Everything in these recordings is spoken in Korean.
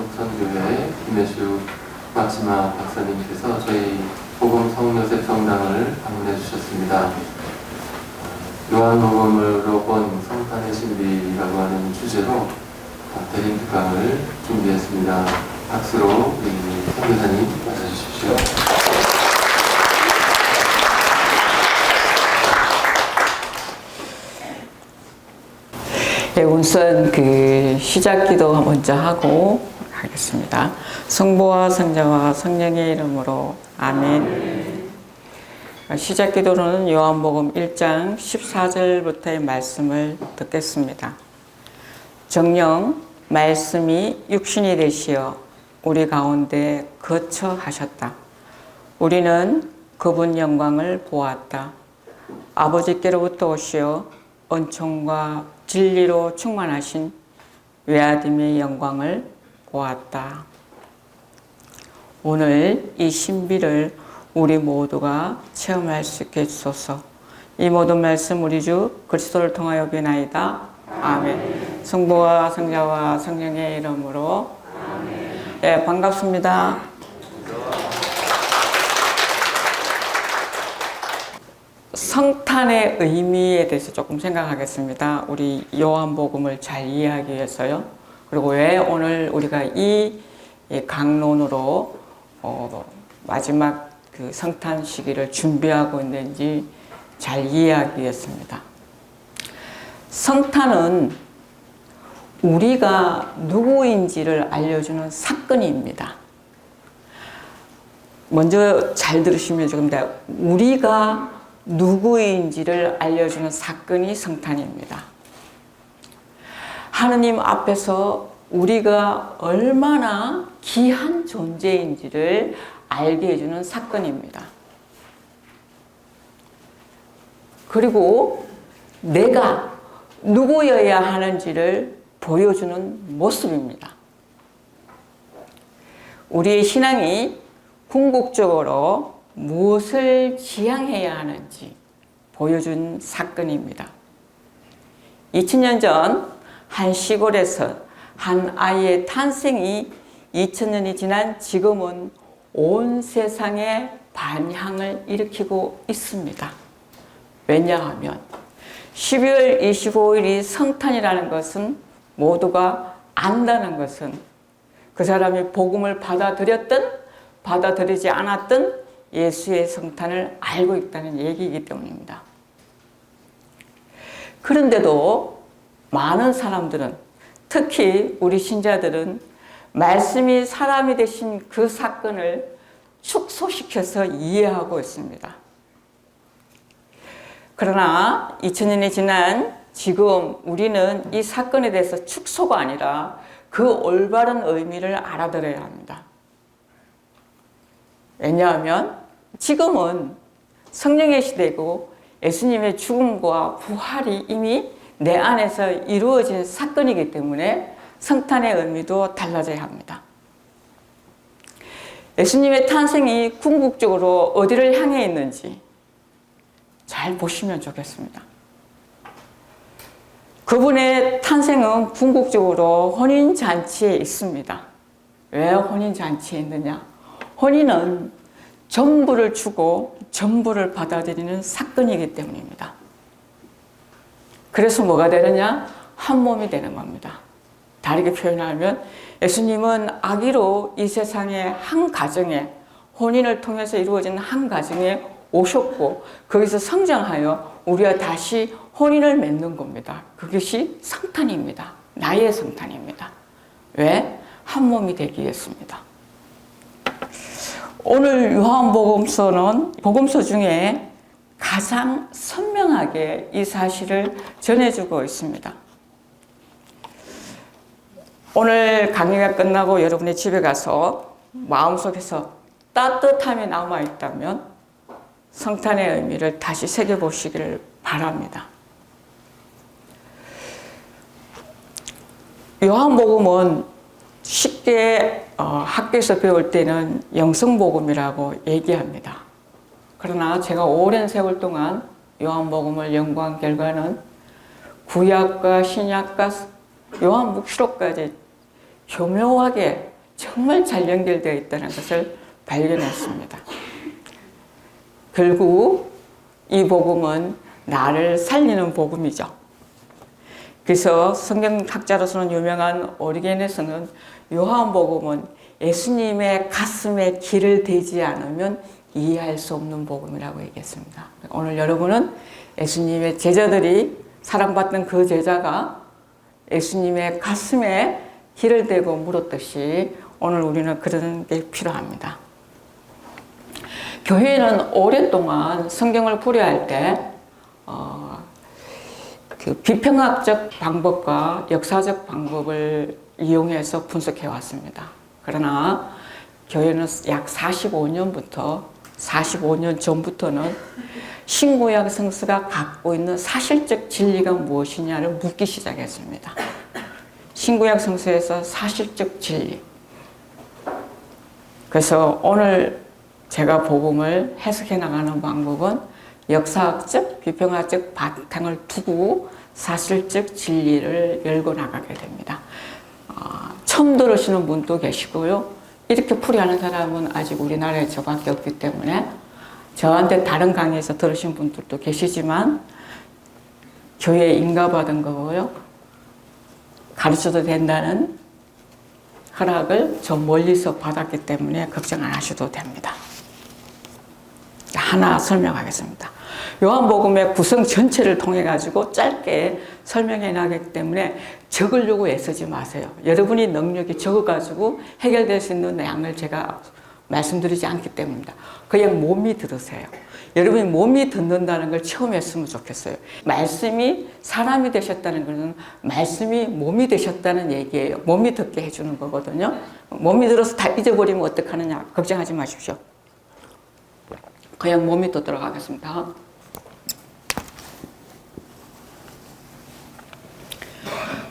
영성교회 김혜수 마치마 박사님께서 저희 복음 성요셉 성당을 방문해 주셨습니다. 요한복음으로 본 성탄의 신비라고 하는 주제로 대림 특강을 준비했습니다. 박수로 우리 성교사님 맞아주십시오. 네, 우선 시작 기도 먼저 하고 하겠습니다. 성부와 성자와 성령의 이름으로 아멘. 시작 기도로는 요한복음 1장 14절부터의 말씀을 듣겠습니다. 정녕 말씀이 육신이 되시어 우리 가운데 거처하셨다. 우리는 그분 영광을 보았다. 아버지께로부터 오시어 은총과 진리로 충만하신 외아됨의 영광을 보았다. 오늘 이 신비를 우리 모두가 체험할 수 있게 해주소서. 이 모든 말씀 우리 주 그리스도를 통하여 비나이다. 아멘. 성부와 성자와 성령의 이름으로 아멘. 네, 반갑습니다. 성탄의 의미에 대해서 조금 생각하겠습니다. 우리 요한복음을 잘 이해하기 위해서요. 그리고 왜 오늘 우리가 이 강론으로 마지막 성탄 시기를 준비하고 있는지 잘 이해하기 위해서입니다. 성탄은 우리가 누구인지를 알려주는 사건입니다. 먼저 잘 들으시면 좋습니다. 우리가 누구인지를 알려주는 사건이 성탄입니다. 하느님 앞에서 우리가 얼마나 귀한 존재인지를 알게 해주는 사건입니다. 그리고 내가 누구여야 하는지를 보여주는 모습입니다. 우리의 신앙이 궁극적으로 무엇을 지향해야 하는지 보여준 사건입니다. 2000년 전 한 시골에서 한 아이의 탄생이 2000년이 지난 지금은 온 세상에 반향을 일으키고 있습니다. 왜냐하면 12월 25일이 성탄이라는 것은 모두가 안다는 것은 그 사람이 복음을 받아들였든 받아들이지 않았든 예수의 성탄을 알고 있다는 얘기이기 때문입니다. 그런데도 많은 사람들은, 특히 우리 신자들은 말씀이 사람이 되신 그 사건을 축소시켜서 이해하고 있습니다. 그러나 2000년이 지난 지금 우리는 이 사건에 대해서 축소가 아니라 그 올바른 의미를 알아들어야 합니다. 왜냐하면 지금은 성령의 시대고 예수님의 죽음과 부활이 이미 내 안에서 이루어진 사건이기 때문에 성탄의 의미도 달라져야 합니다. 예수님의 탄생이 궁극적으로 어디를 향해 있는지 잘 보시면 좋겠습니다. 그분의 탄생은 궁극적으로 혼인잔치에 있습니다. 왜 혼인잔치에 있느냐? 혼인은 전부를 주고 전부를 받아들이는 사건이기 때문입니다. 그래서 뭐가 되느냐? 한 몸이 되는 겁니다. 다르게 표현하면 예수님은 아기로 이 세상의 한 가정에, 혼인을 통해서 이루어진 한 가정에 오셨고 거기서 성장하여 우리와 다시 혼인을 맺는 겁니다. 그것이 성탄입니다. 나의 성탄입니다. 왜? 한 몸이 되기 위해서입니다. 오늘 요한복음서는 복음서 중에 가장 선명하게 이 사실을 전해주고 있습니다. 오늘 강의가 끝나고 여러분의 집에 가서 마음속에서 따뜻함이 남아있다면 성탄의 의미를 다시 새겨보시기를 바랍니다. 요한복음은 쉽게 학교에서 배울 때는 영성복음이라고 얘기합니다. 그러나 제가 오랜 세월 동안 요한복음을 연구한 결과는 구약과 신약과 요한묵시록까지 교묘하게 정말 잘 연결되어 있다는 것을 발견했습니다. 결국 이 복음은 나를 살리는 복음이죠. 그래서 성경학자로서는 유명한 오리겐에서는 요한복음은 예수님의 가슴에 길을 대지 않으면 이해할 수 없는 복음이라고 얘기했습니다. 오늘 여러분은 예수님의 제자들이 사랑받던 그 제자가 예수님의 가슴에 길을 대고 물었듯이 오늘 우리는 그런 게 필요합니다. 교회는 오랫동안 성경을 풀이할 때 그 비평학적 방법과 역사적 방법을 이용해서 분석해 왔습니다. 그러나 교회는 약 45년 전부터는 신구약 성서가 갖고 있는 사실적 진리가 무엇이냐를 묻기 시작했습니다. 신구약 성서에서 사실적 진리. 그래서 오늘 제가 복음을 해석해 나가는 방법은 역사학적, 비평학적 바탕을 두고 사실적 진리를 열고 나가게 됩니다. 처음 들으시는 분도 계시고요. 이렇게 풀이하는 사람은 아직 우리나라에 저밖에 없기 때문에 저한테 다른 강의에서 들으신 분들도 계시지만 교회에 인가받은 거고요. 가르쳐도 된다는 허락을 저 멀리서 받았기 때문에 걱정 안 하셔도 됩니다. 하나 설명하겠습니다. 요한복음의 구성 전체를 통해 가지고 짧게 설명해 나가기 때문에 적으려고 애쓰지 마세요. 여러분이 능력이 적어 가지고 해결될 수 있는 양을 제가 말씀드리지 않기 때문입니다. 그냥 몸이 들으세요. 여러분이 몸이 듣는다는 걸 처음 했으면 좋겠어요. 말씀이 사람이 되셨다는 것은 말씀이 몸이 되셨다는 얘기예요. 몸이 듣게 해주는 거거든요. 몸이 들어서 다 잊어버리면 어떡하느냐 걱정하지 마십시오. 그냥 몸이 듣도록 하겠습니다.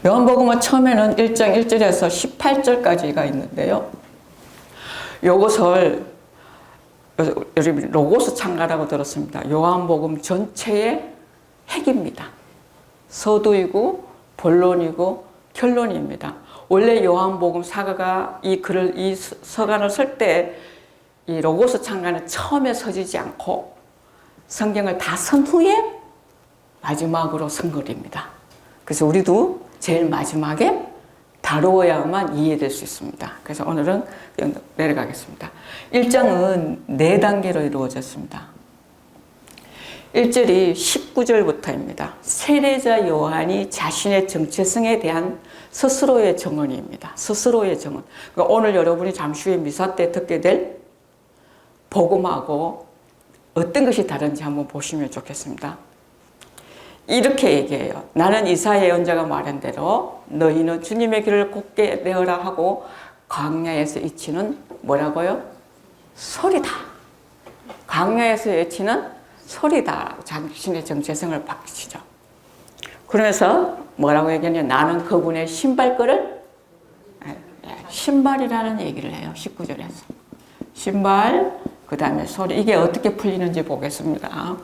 요한복음은 처음에는 1장 1절에서 18절까지가 있는데요. 요것을 여러분 로고스 창가라고 들었습니다. 요한복음 전체의 핵입니다. 서두이고 본론이고 결론입니다. 원래 요한복음 사가가 이 서간을 쓸 때 이 로고스 창가는 처음에 서지지 않고 성경을 다 쓴 후에 마지막으로 쓴 글입니다. 그래서 우리도 제일 마지막에 다루어야만 이해될 수 있습니다. 그래서 오늘은 내려가겠습니다. 1장은 4단계로 이루어졌습니다. 1절이 19절부터입니다. 세례자 요한이 자신의 정체성에 대한 스스로의 증언입니다. 스스로의 증언. 그러니까 오늘 여러분이 잠시 후에 미사 때 듣게 될 복음하고 어떤 것이 다른지 한번 보시면 좋겠습니다. 이렇게 얘기해요. 나는 이사야 예언자가 말한 대로 너희는 주님의 길을 곱게 내어라 하고 광야에서 외치는 뭐라고요? 소리다. 광야에서 외치는 소리다. 자신의 정체성을 밝히시죠. 그러면서 뭐라고 얘기하냐? 나는 그분의 신발끈을 신발이라는 얘기를 해요. 19절에서. 신발, 그 다음에 소리. 이게 어떻게 풀리는지 보겠습니다.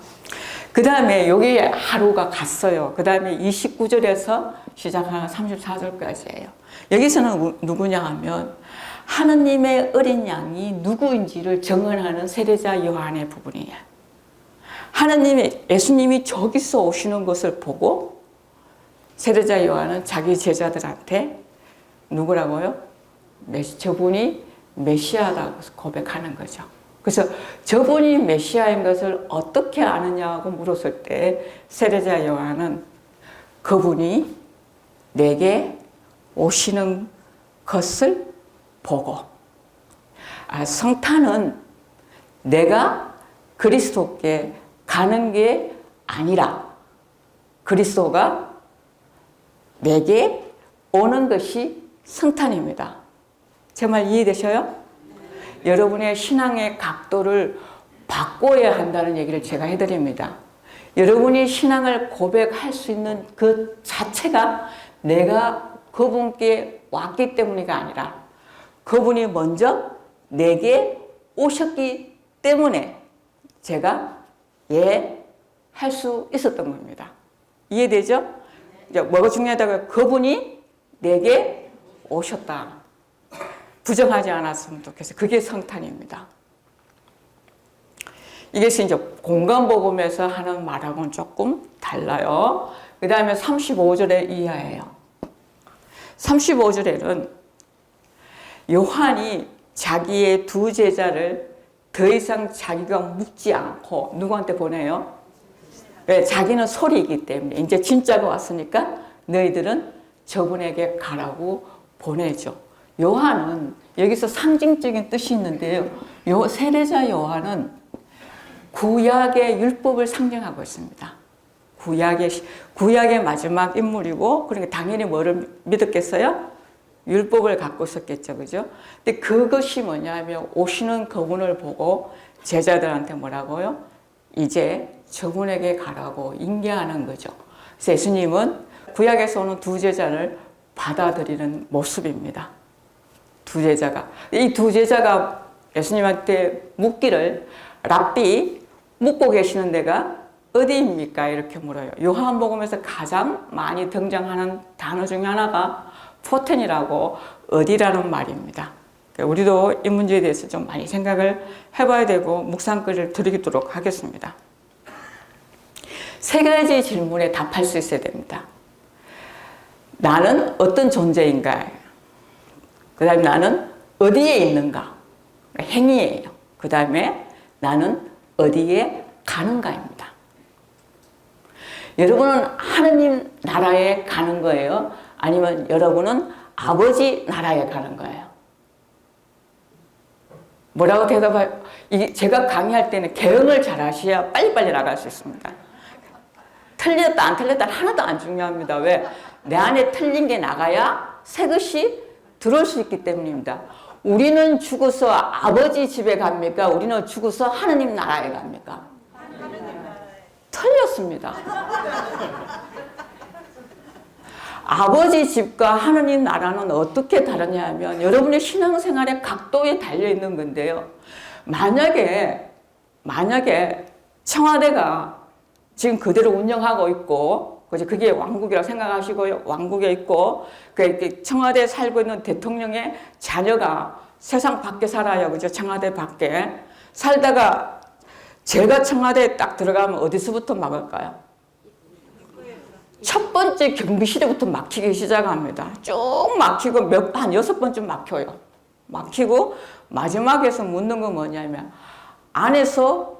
그 다음에 여기 하루가 갔어요. 그 다음에 29절에서 시작하는 34절까지예요. 여기서는 누구냐 하면 하느님의 어린 양이 누구인지를 증언하는 세례자 요한의 부분이에요. 예수님이 저기서 오시는 것을 보고 세례자 요한은 자기 제자들한테 누구라고요? 저분이 메시아라고 고백하는 거죠. 그래서 저분이 메시아인 것을 어떻게 아느냐고 물었을 때 세례자 요한은 그분이 내게 오시는 것을 보고 성탄은 내가 그리스도께 가는 게 아니라 그리스도가 내게 오는 것이 성탄입니다. 제 말 이해되셔요? 여러분의 신앙의 각도를 바꿔야 한다는 얘기를 제가 해드립니다. 여러분이 신앙을 고백할 수 있는 그 자체가 내가 그분께 왔기 때문이가 아니라 그분이 먼저 내게 오셨기 때문에 제가 할 수 있었던 겁니다. 이해되죠? 뭐가 중요하다고요? 그분이 내게 오셨다. 부정하지 않았으면 좋겠어요. 그게 성탄입니다. 이것이 이제 공간복음에서 하는 말하고는 조금 달라요. 그 다음에 35절의 이하예요. 35절에는 요한이 자기의 두 제자를 더 이상 자기가 묻지 않고 누구한테 보내요? 네, 자기는 소리이기 때문에 이제 진짜가 왔으니까 너희들은 저분에게 가라고 보내죠. 요한은 여기서 상징적인 뜻이 있는데요. 세례자 요한은 구약의 율법을 상징하고 있습니다. 구약의 마지막 인물이고, 그러니까 당연히 뭐를 믿었겠어요? 율법을 갖고 있었겠죠, 그죠? 근데 그것이 뭐냐면 오시는 그분을 보고 제자들한테 뭐라고요? 이제 저분에게 가라고 인계하는 거죠. 그래서 예수님은 구약에서 오는 두 제자를 받아들이는 모습입니다. 두 제자가. 이 두 제자가 예수님한테 묻기를 랍비, 묻고 계시는 데가 어디입니까? 이렇게 물어요. 요한복음에서 가장 많이 등장하는 단어 중에 하나가 포텐이라고 어디라는 말입니다. 우리도 이 문제에 대해서 좀 많이 생각을 해봐야 되고 묵상거리를 드리도록 하겠습니다. 세 가지 질문에 답할 수 있어야 됩니다. 나는 어떤 존재인가? 그 다음에 나는 어디에 있는가? 행위예요. 그 다음에 나는 어디에 가는가입니다. 여러분은 하느님 나라에 가는 거예요? 아니면 여러분은 아버지 나라에 가는 거예요? 뭐라고 대답해요? 제가 강의할 때는 개응을 잘 하셔야 빨리빨리 나갈 수 있습니다. 틀렸다 안 틀렸다 하나도 안 중요합니다. 왜? 내 안에 틀린 게 나가야 새 것이 들어올 수 있기 때문입니다. 우리는 죽어서 아버지 집에 갑니까? 우리는 죽어서 하느님 나라에 갑니까? 틀렸습니다. 아버지 집과 하느님 나라는 어떻게 다르냐 하면 여러분의 신앙생활의 각도에 달려있는 건데요. 만약에 청와대가 지금 그대로 운영하고 있고, 그게 왕국이라고 생각하시고요. 왕국에 있고, 청와대에 살고 있는 대통령의 자녀가 세상 밖에 살아요. 그죠? 청와대 밖에. 살다가 제가 청와대에 딱 들어가면 어디서부터 막을까요? 첫 번째 경비실에부터 막히기 시작합니다. 쭉 막히고 한 6번쯤 막혀요. 막히고 마지막에서 묻는 건 뭐냐면 안에서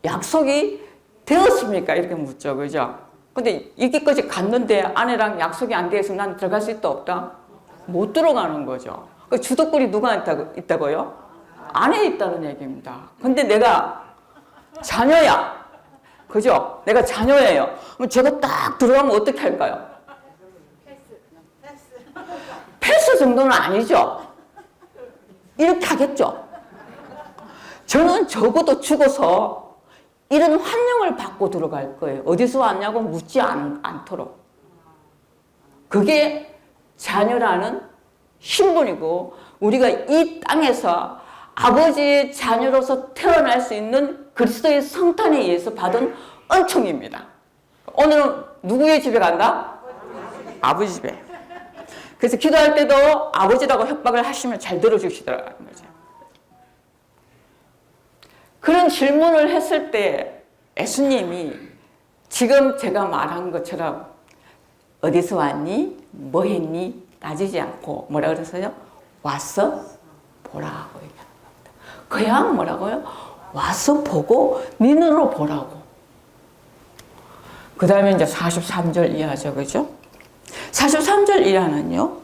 약속이 되었습니까? 이렇게 묻죠. 그죠? 근데 여기까지 갔는데 아내랑 약속이 안 돼서 난 들어갈 수 있다 없다? 못 들어가는 거죠. 그 주도권이 누가 있다고요? 안에 있다는 얘기입니다. 근데 내가 자녀야. 그죠? 내가 자녀예요. 그럼 제가 딱 들어가면 어떻게 할까요? 패스 정도는 아니죠. 이렇게 하겠죠. 저는 적어도 죽어서 이런 환영을 받고 들어갈 거예요. 어디서 왔냐고 묻지 않도록. 그게 자녀라는 신분이고 우리가 이 땅에서 아버지의 자녀로서 태어날 수 있는 그리스도의 성탄에 의해서 받은 은총입니다. 오늘은 누구의 집에 간다? 아버지 집에. 그래서 기도할 때도 아버지라고 협박을 하시면 잘 들어주시더라고요. 그런 질문을 했을 때 예수님이 지금 제가 말한 것처럼 어디서 왔니? 뭐 했니? 따지지 않고 뭐라 그랬어요? 와서 보라고 얘기하는 겁니다. 그냥 뭐라고요? 와서 보고 네 눈으로 보라고. 그 다음에 이제 43절 이하죠. 그죠? 43절 이하는요.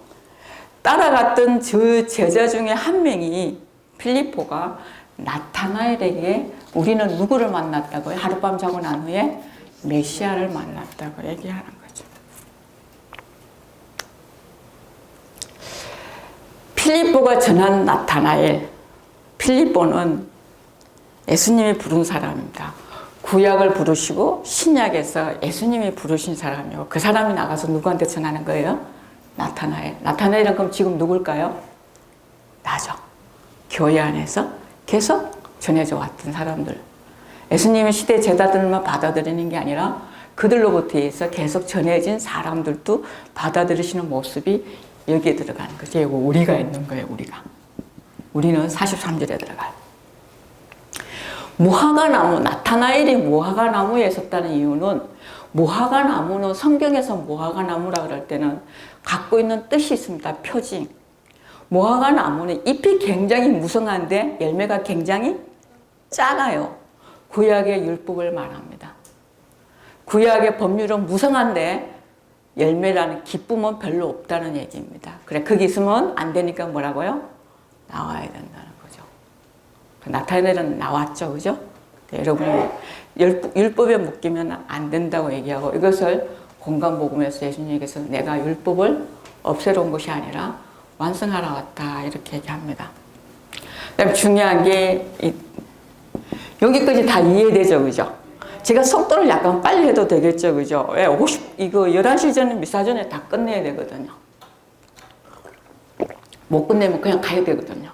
따라갔던 저 제자 중에 한 명이 필리포가 나타나엘에게 우리는 누구를 만났다고요? 하룻밤 자고 난 후에 메시아를 만났다고 얘기하는 거죠. 필리포가 전한 나타나엘. 필리포는 예수님이 부른 사람입니다. 구약을 부르시고 신약에서 예수님이 부르신 사람이고 그 사람이 나가서 누구한테 전하는 거예요? 나타나엘. 나타나엘은 그럼 지금 누굴까요? 나죠. 교회 안에서 계속 전해져 왔던 사람들. 예수님의 시대 제자들만 받아들이는 게 아니라 그들로부터 해서 계속 전해진 사람들도 받아들이시는 모습이 여기에 들어가는 거죠. 우리가 있는 거예요, 우리가. 우리는 43절에 들어가요. 무화과나무, 나타나엘이 무화과나무에 섰다는 이유는 무화과나무는 성경에서 무화과나무라 그럴 때는 갖고 있는 뜻이 있습니다. 표징. 무화과나무는 잎이 굉장히 무성한데 열매가 굉장히 작아요. 구약의 율법을 말합니다. 구약의 법률은 무성한데 열매라는 기쁨은 별로 없다는 얘기입니다. 그래, 거기 있으면 안 되니까 뭐라고요? 나와야 된다는 거죠. 나타나엘은 나왔죠, 그죠? 여러분이 율법에 묶이면 안 된다고 얘기하고 이것을 공간복음에서 예수님께서 내가 율법을 없애러 온 것이 아니라 완성하러 왔다 이렇게 얘기합니다. 그다음에 중요한 게 여기까지 다 이해되죠, 그죠? 제가 속도를 약간 빨리 해도 되겠죠, 그죠? 왜 이거 11시 전에 미사전에 다 끝내야 되거든요. 못 끝내면 그냥 가야 되거든요.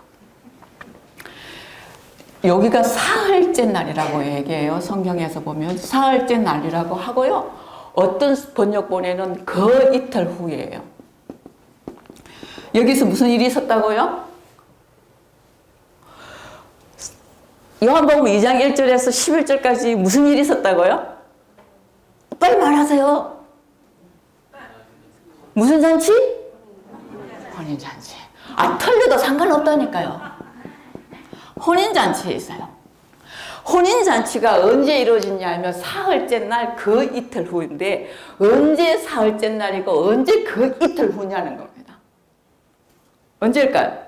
여기가 사흘째 날이라고 얘기해요. 성경에서 보면 사흘째 날이라고 하고요. 어떤 번역본에는 그 이틀 후예요. 여기서 무슨 일이 있었다고요? 요한복음 2장 1절에서 11절까지 무슨 일이 있었다고요? 빨리 말하세요. 무슨 잔치? 혼인잔치. 틀려도 상관없다니까요. 혼인잔치에 있어요. 혼인잔치가 언제 이루어지냐 하면 사흘째 날 그 이틀 후인데 언제 사흘째 날이고 언제 그 이틀 후냐는 겁니다. 언제일까요?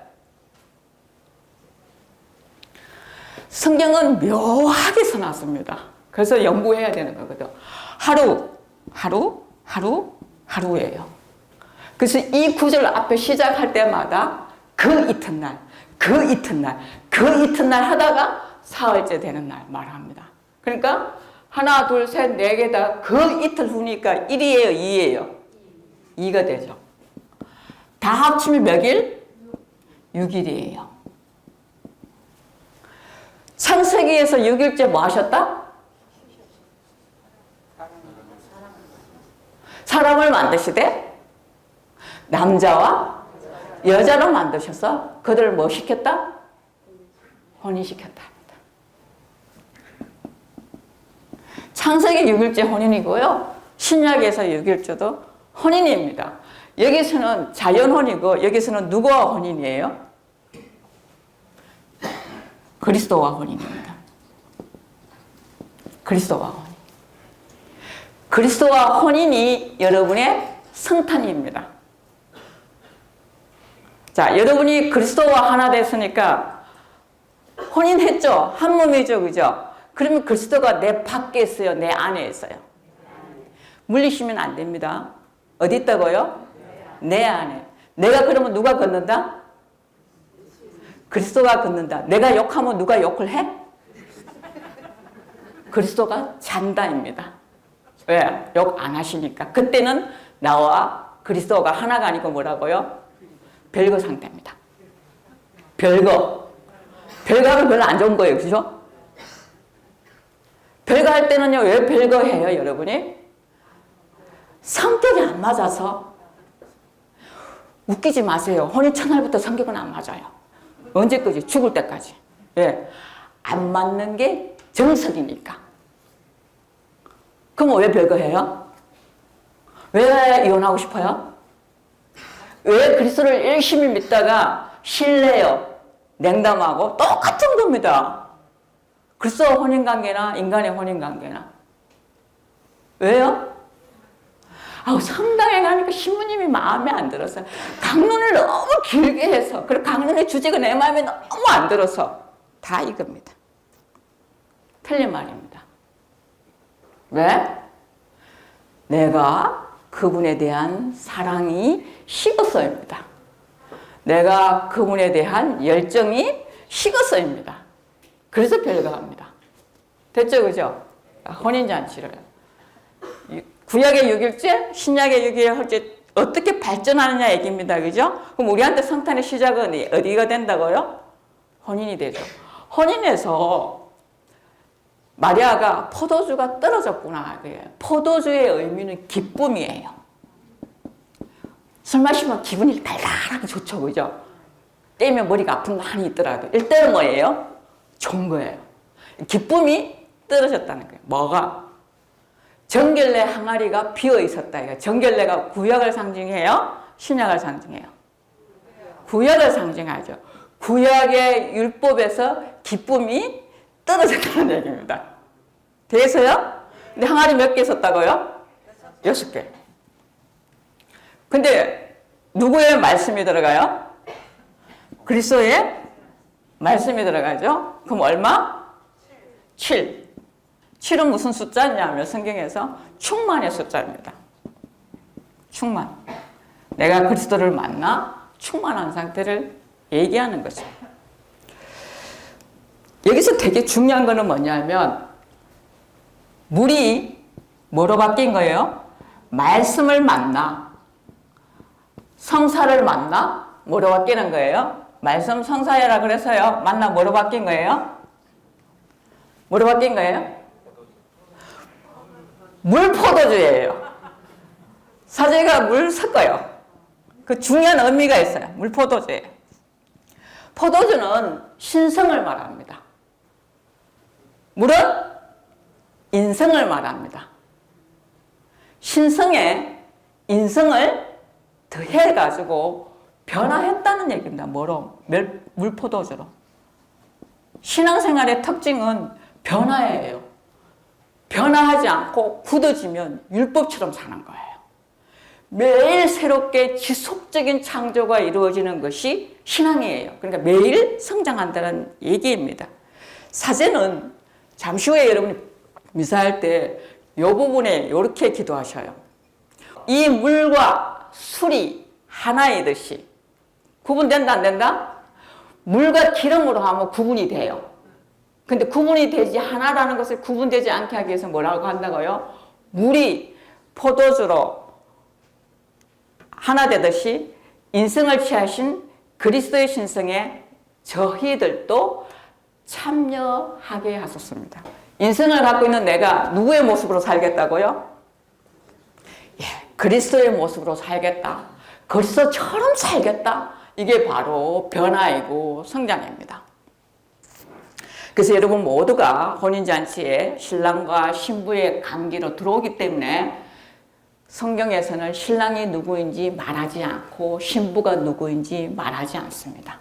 성경은 묘하게 써놨습니다. 그래서 연구해야 되는 거거든. 하루예요. 그래서 이 구절 앞에 시작할 때마다 그 이튿날 하다가 사흘째 되는 날 말합니다. 그러니까 하나, 둘, 셋, 네 개 다 그 이틀 후니까 1이에요, 2예요? 2가 되죠. 다 합치면 몇 일? 6일이에요. 창세기에서 6일째 뭐 하셨다? 사람을 만드시되 남자와 여자로 만드셔서 그들을 뭐 시켰다? 혼인시켰다. 창세기 6일째 혼인이고요. 신약에서 6일째도 혼인입니다. 여기서는 자연혼이고 여기서는 누구와 혼인이에요? 그리스도와 혼인입니다. 그리스도와 혼인. 그리스도와 혼인이 여러분의 성탄입니다. 자, 여러분이 그리스도와 하나 됐으니까 혼인했죠? 한 몸이죠, 그죠? 그러면 그리스도가 내 밖에 있어요? 내 안에 있어요? 물리시면 안 됩니다. 어디 있다고요? 내 안에. 내가 그러면 누가 걷는다? 그리스도가 걷는다. 내가 욕하면 누가 욕을 해? 그리스도가 잔다입니다. 왜? 욕 안 하시니까. 그때는 나와 그리스도가 하나가 아니고 뭐라고요? 별거 상태입니다. 별거 하면 별로 안 좋은 거예요. 그죠? 별거 할 때는요, 왜 별거 해요, 여러분이? 성격이 안 맞아서. 웃기지 마세요. 혼인 첫날부터 성격은 안 맞아요. 언제까지? 죽을 때까지. 예. 안 맞는 게 정석이니까. 그럼 왜 별거 해요? 왜 이혼하고 싶어요? 왜 그리스도를 열심히 믿다가 신뢰요? 냉담하고 똑같은 겁니다. 그리스도와 혼인관계나 인간의 혼인관계나. 왜요? 성당에 가니까 신부님이 마음에 안 들어서 강론을 너무 길게 해서 그리고 강론의 주제가 내 마음에 너무 안 들어서 다 이겁니다. 틀린 말입니다. 왜? 내가 그분에 대한 사랑이 식어서입니다. 내가 그분에 대한 열정이 식어서입니다. 그래서 별거합니다. 됐죠, 그죠? 혼인잔치를. 구약의 6일째, 신약의 6일째 어떻게 발전하느냐 얘기입니다. 그죠? 그럼 우리한테 성탄의 시작은 어디가 된다고요? 혼인이 되죠. 혼인에서 마리아가 포도주가 떨어졌구나. 포도주의 의미는 기쁨이에요. 술 마시면 기분이 달달하게 좋죠. 그죠? 떼면 머리가 아픈 거 많이 있더라도 일단은 뭐예요? 좋은 거예요. 기쁨이 떨어졌다는 거예요. 뭐가? 정결례 항아리가 비어 있었다. 이거 정결례가 구약을 상징해요? 신약을 상징해요? 구약을 상징하죠. 구약의 율법에서 기쁨이 떨어졌다는 얘기입니다. 돼서요? 근데 항아리 몇 개 있었다고요? 6개. 근데 누구의 말씀이 들어가요? 그리스도의 말씀이 들어가죠. 그럼 얼마? 7. 7은 무슨 숫자냐면 성경에서 충만의 숫자입니다. 충만. 내가 그리스도를 만나 충만한 상태를 얘기하는 거죠. 여기서 되게 중요한 거는 뭐냐면 물이 뭐로 바뀐 거예요? 말씀을 만나 성사를 만나 뭐로 바뀌는 거예요? 말씀 성사해라 그래서요. 만나 뭐로 바뀐 거예요? 뭐로 바뀐 거예요? 물 포도주예요. 사제가 물 섞어요. 그 중요한 의미가 있어요. 물 포도주예요. 포도주는 신성을 말합니다. 물은 인성을 말합니다. 신성에 인성을 더해가지고 변화했다는 얘기입니다. 뭐로? 물포도주로. 신앙생활의 특징은 변화예요. 변화하지 않고 굳어지면 율법처럼 사는 거예요. 매일 새롭게 지속적인 창조가 이루어지는 것이 신앙이에요. 그러니까 매일 성장한다는 얘기입니다. 사제는 잠시 후에 여러분이 미사할 때 이 부분에 이렇게 기도하셔요. 이 물과 술이 하나이듯이 구분된다 안 된다? 물과 기름으로 하면 구분이 돼요. 근데 구분이 되지 하나라는 것을 구분되지 않게 하기 위해서 뭐라고 한다고요? 물이 포도주로 하나 되듯이 인성을 취하신 그리스도의 신성에 저희들도 참여하게 하셨습니다. 인성을 갖고 있는 내가 누구의 모습으로 살겠다고요? 예, 그리스도의 모습으로 살겠다. 그리스도처럼 살겠다. 이게 바로 변화이고 성장입니다. 그래서 여러분 모두가 혼인잔치에 신랑과 신부의 관계로 들어오기 때문에 성경에서는 신랑이 누구인지 말하지 않고 신부가 누구인지 말하지 않습니다.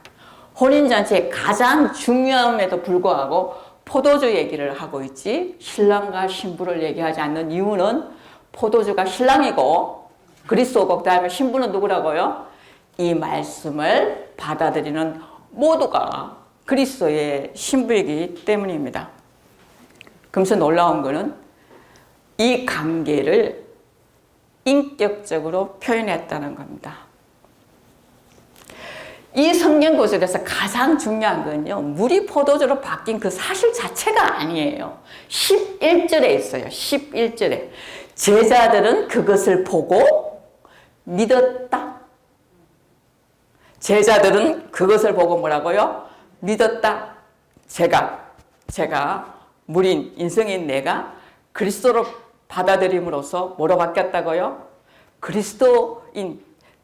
혼인잔치의 가장 중요함에도 불구하고 포도주 얘기를 하고 있지 신랑과 신부를 얘기하지 않는 이유는 포도주가 신랑이고 그리스도고 그다음에 신부는 누구라고요? 이 말씀을 받아들이는 모두가 그리스도의 신부이기 때문입니다. 그러면서 놀라운 거는 이 관계를 인격적으로 표현했다는 겁니다. 이 성경 구절에서 가장 중요한 건요, 물이 포도주로 바뀐 그 사실 자체가 아니에요. 11절에 있어요. 11절에. 제자들은 그것을 보고 믿었다. 제자들은 그것을 보고 뭐라고요? 믿었다. 제가 물인 인성인 내가 그리스도로 받아들임으로써 뭐로 바뀌었다고요?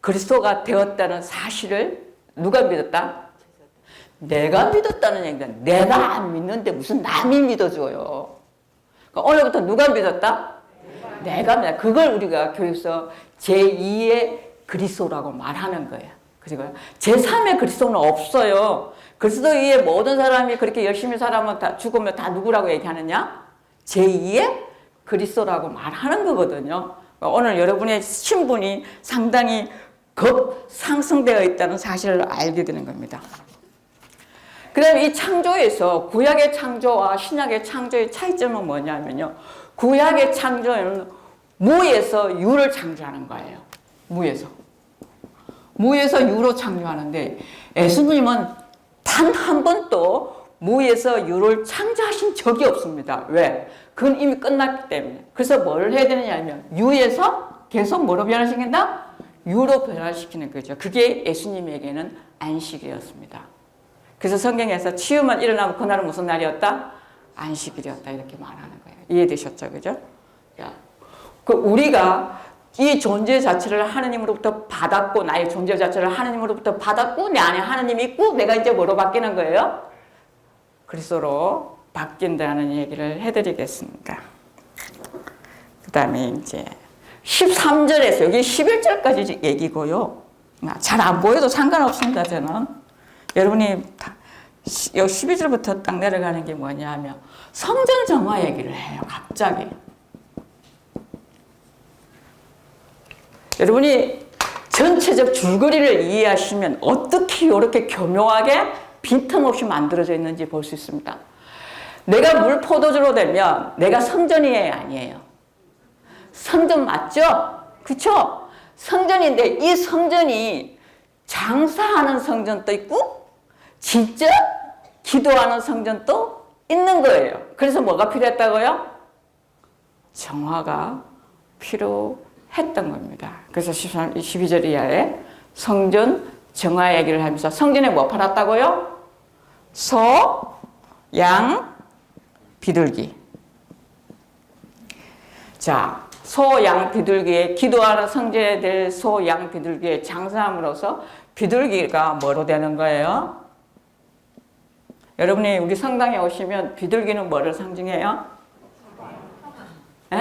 그리스도가 되었다는 사실을 누가 믿었다? 내가 믿었다는 얘기다. 내가 안 믿는데 무슨 남이 믿어줘요. 그러니까 오늘부터 누가 믿었다? 내가 믿었다. 그걸 우리가 교육서 제2의 그리스도라고 말하는 거예요. 그리고 제3의 그리스도는 없어요. 그리스도 위에 모든 사람이 그렇게 열심히 살아면 다 죽으면 다 누구라고 얘기하느냐? 제2의 그리스도라고 말하는 거거든요. 오늘 여러분의 신분이 상당히 급상승되어 있다는 사실을 알게 되는 겁니다. 그 다음에 이 창조에서 구약의 창조와 신약의 창조의 차이점은 뭐냐면요. 구약의 창조는 무에서 유를 창조하는 거예요. 무에서 유로 창조하는데 예수님은 단 한 번도 무에서 유를 창조하신 적이 없습니다. 왜? 그건 이미 끝났기 때문에. 그래서 뭘 해야 되느냐 하면 유에서 계속 뭐로 변화시킨다? 유로 변화시키는 거죠. 그게 예수님에게는 안식이었습니다. 그래서 성경에서 치유만 일어나면 그날은 무슨 날이었다? 안식일이었다. 이렇게 말하는 거예요. 이해되셨죠? 그죠? 야, 우리가 이 존재 자체를 하느님으로부터 받았고, 나의 존재 자체를 하느님으로부터 받았고, 내 안에 하느님이 있고, 내가 이제 뭐로 바뀌는 거예요? 그리스도로 바뀐다는 얘기를 해드리겠습니다. 그 다음에 이제 13절에서 여기 11절까지 얘기고요. 잘 안 보여도 상관없습니다, 저는. 여러분이 여기 12절부터 딱 내려가는 게 뭐냐 하면 성전 정화 얘기를 해요, 갑자기. 여러분이 전체적 줄거리를 이해하시면 어떻게 이렇게 교묘하게 빈틈없이 만들어져 있는지 볼 수 있습니다. 내가 물 포도주로 되면 내가 성전이에요, 아니에요? 성전 맞죠? 그쵸? 성전인데 이 성전이 장사하는 성전도 있고 진짜 기도하는 성전도 있는 거예요. 그래서 뭐가 필요했다고요? 정화가 필요했던 겁니다. 그래서 12절 이하에 성전 정화 얘기를 하면서 성전에 뭐 팔았다고요? 소, 양, 비둘기. 자, 소, 양, 비둘기에 기도하는 성전에 될 소, 양, 비둘기에 장사함으로써 비둘기가 뭐로 되는 거예요? 여러분이 우리 성당에 오시면 비둘기는 뭐를 상징해요? 에?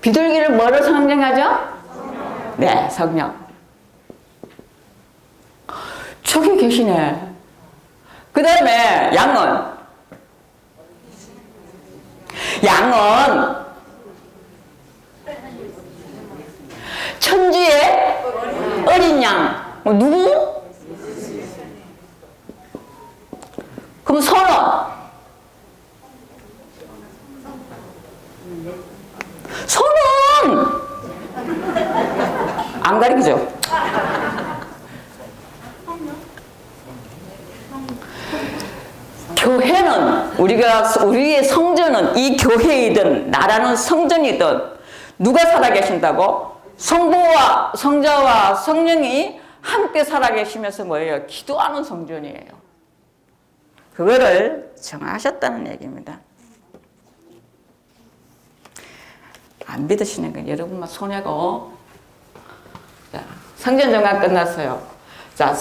비둘기를 뭐를 상징하죠? 네, 성령. 저기 계시네. 그 다음에 양은 천주의 어린 양. 누구? 그럼 소는? 소는 안 가리키죠? 교회는 우리의 성전은 이 교회이든 나라는 성전이든 누가 살아계신다고? 성부와 성자와 성령이 함께 살아계시면서 뭐예요? 기도하는 성전이에요. 그거를 정하셨다는 얘기입니다. 안 믿으시는 건 여러분만 손해고. 자, 성전 정화 끝났어요. 자,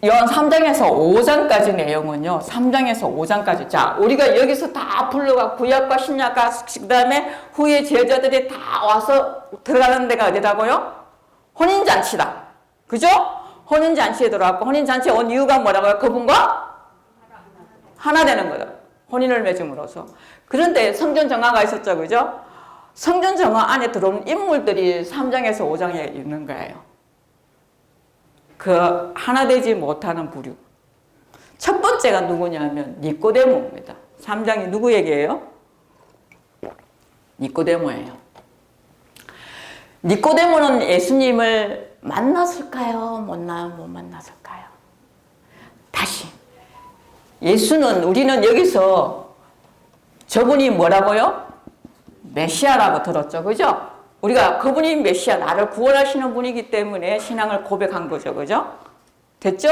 요한 3장에서 5장까지 내용은요. 3장에서 5장까지. 자, 우리가 여기서 다 불러가 구약과 신약과 그 다음에 후에 제자들이 다 와서 들어가는 데가 어디다고요? 혼인잔치다. 그죠? 혼인잔치에 들어왔고 혼인잔치에 온 이유가 뭐라고요? 그분과 하나 되는 거다. 혼인을 맺음으로써. 그런데 성전 정화가 있었죠. 그죠? 성전 정화 안에 들어오는 인물들이 3장에서 5장에 있는 거예요. 그 하나 되지 못하는 부류. 첫 번째가 누구냐면 니꼬데모입니다. 3장이 누구 얘기예요? 니꼬데모예요. 니꼬데모는 예수님을 만났을까요? 못 만났을까요? 다시. 예수는 우리는 여기서 저분이 뭐라고요? 메시아라고 들었죠. 그죠? 우리가 그분이 메시아, 나를 구원하시는 분이기 때문에 신앙을 고백한 거죠. 그죠? 됐죠?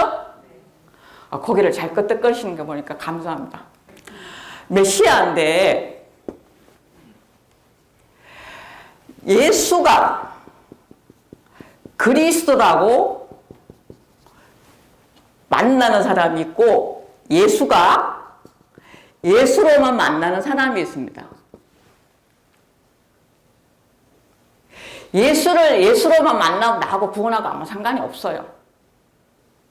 고개를 잘 끄덕거리시는 거 보니까 감사합니다. 메시아인데 예수가 그리스도라고 만나는 사람이 있고 예수가 예수로만 만나는 사람이 있습니다. 예수를 예수로만 만나고 나하고 구원하고 아무 상관이 없어요.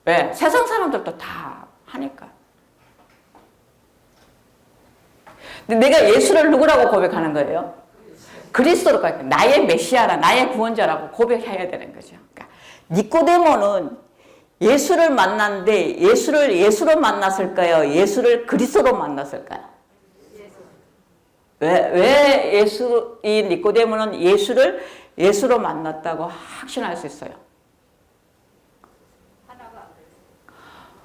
왜? 세상 사람들도 다 하니까. 근데 내가 예수를 누구라고 고백하는 거예요? 그리스도로 고백. 나의 메시아라, 나의 구원자라고 고백해야 되는 거죠. 그러니까 니꼬데모는 예수를 만났는데 예수를 예수로 만났을까요? 예수를 그리스도로 만났을까요? 왜 이 니꼬데모는 예수를 예수로 만났다고 확신할 수 있어요?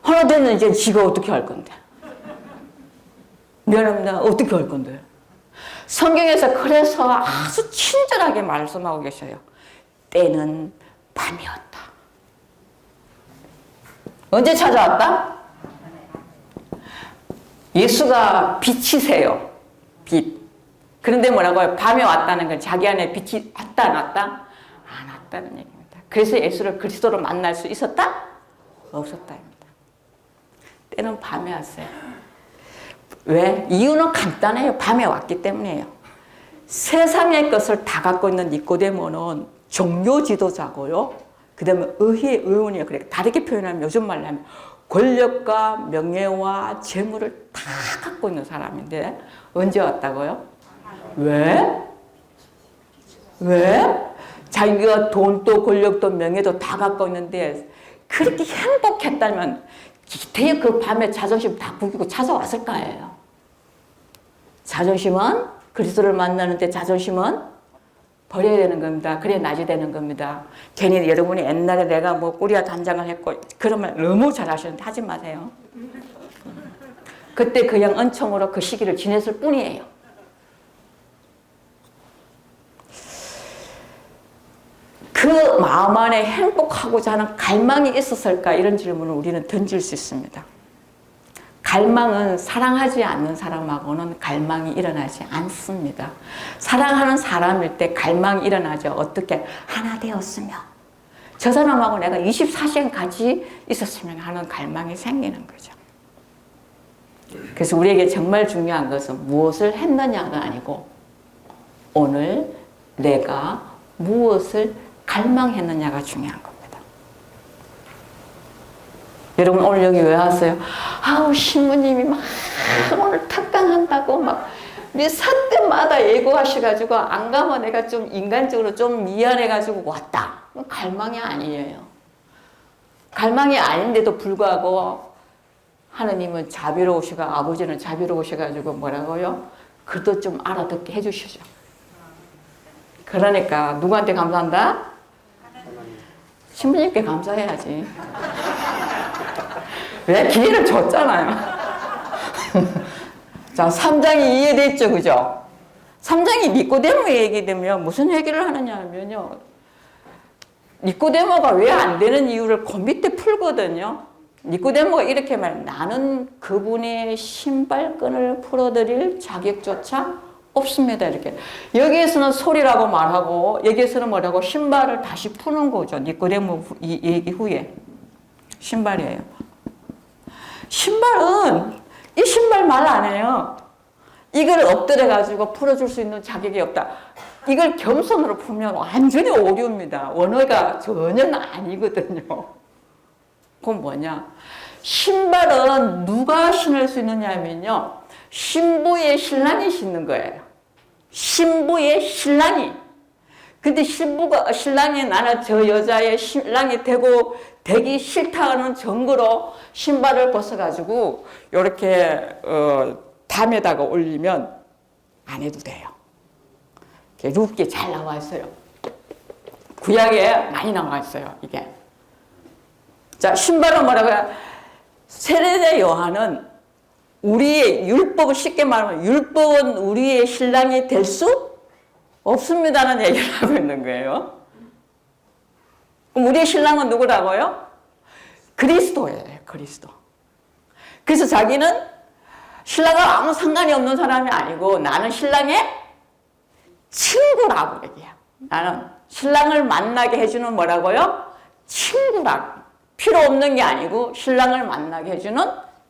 하나 되는 이제 지가 어떻게 할 건데? 미안합니다. 어떻게 할 건데? 성경에서 그래서 아주 친절하게 말씀하고 계셔요. 때는 밤이었다. 언제 찾아왔다? 예수가 빛이세요. 빛. 그런데 뭐라고요? 밤에 왔다는 건 자기 안에 빛이 왔다 안 왔다? 안 왔다는 얘기입니다. 그래서 예수를 그리스도로 만날 수 있었다? 없었다입니다. 때는 밤에 왔어요. 왜? 이유는 간단해요. 밤에 왔기 때문이에요. 세상의 것을 다 갖고 있는 니꼬데모는 종교 지도자고요. 그 다음에 의의 의원이에요. 그래 다르게 표현하면 요즘 말로 하면 권력과 명예와 재물을 다 갖고 있는 사람인데 언제 왔다고요? 왜? 왜? 자기가 돈도 권력도 명예도 다 갖고 있는데 그렇게 행복했다면 기태에 그 밤에 자존심 다 구기고 찾아왔을 거예요. 자존심은 그리스도를 만나는데 자존심은 버려야 되는 겁니다. 그래 낮이 되는 겁니다. 괜히 여러분이 옛날에 내가 뭐 꾸리야 단장을 했고 그런 말 너무 잘하시는데 하지 마세요. 그때 그냥 은총으로 그 시기를 지냈을 뿐이에요. 그 마음 안에 행복하고자 하는 갈망이 있었을까? 이런 질문을 우리는 던질 수 있습니다. 갈망은 사랑하지 않는 사람하고는 갈망이 일어나지 않습니다. 사랑하는 사람일 때 갈망이 일어나죠. 어떻게? 하나 되었으며 저 사람하고 내가 24시간 같이 있었으면 하는 갈망이 생기는 거죠. 그래서 우리에게 정말 중요한 것은 무엇을 했느냐가 아니고 오늘 내가 무엇을 갈망했느냐가 중요한 겁니다. 여러분 오늘 여기 왜 왔어요? 아우 신부님이 막 오늘 탁강한다고 막 우리 사태마다 예고하셔가지고 안 가면 내가 좀 인간적으로 좀 미안해가지고 왔다. 갈망이 아니에요. 갈망이 아닌데도 불구하고 하느님은 자비로우시고 아버지는 자비로우셔가지고 뭐라고요? 그것도 좀 알아듣게 해주시죠. 그러니까 누구한테 감사한다? 신부님께 감사해야지. 왜? 기회를 줬잖아요. 자, 3장이 이해됐죠, 그죠? 3장이 니꼬데모 얘기되면 무슨 얘기를 하느냐 하면요. 니꼬데모가 왜 안 되는 이유를 그 밑에 풀거든요. 니꼬데모가 이렇게 말해요. 나는 그분의 신발끈을 풀어드릴 자격조차 없습니다. 이렇게. 여기에서는 소리라고 말하고 여기에서는 뭐라고 신발을 다시 푸는 거죠. 니꼬데모 이 얘기 후에. 신발이에요. 신발은 이 신발 말 안 해요. 이걸 엎드려 가지고 풀어줄 수 있는 자격이 없다. 이걸 겸손으로 풀면 완전히 오류입니다. 원어가 전혀 아니거든요. 그건 뭐냐? 신발은 누가 신을 수 있느냐 하면요. 신부의 신랑이 신는 거예요. 신부의 신랑이. 근데 신랑이 나는 저 여자의 신랑이 되기 싫다는 증거로 신발을 벗어가지고 이렇게 담에다가 올리면 안 해도 돼요. 룩게 잘 나와 있어요. 구약에 많이 나와 있어요. 이게. 자, 신발은 뭐라고요? 세례자 요한은 우리의 율법을 쉽게 말하면 율법은 우리의 신랑이 될 수 없습니다는 얘기를 하고 있는 거예요. 그럼 우리의 신랑은 누구라고요? 그리스도예요. 그리스도. 그래서 자기는 신랑과 아무 상관이 없는 사람이 아니고 나는 신랑의 친구라고 얘기해요. 나는 신랑을 만나게 해주는 뭐라고요? 친구라고. 필요 없는 게 아니고 신랑을 만나게 해주는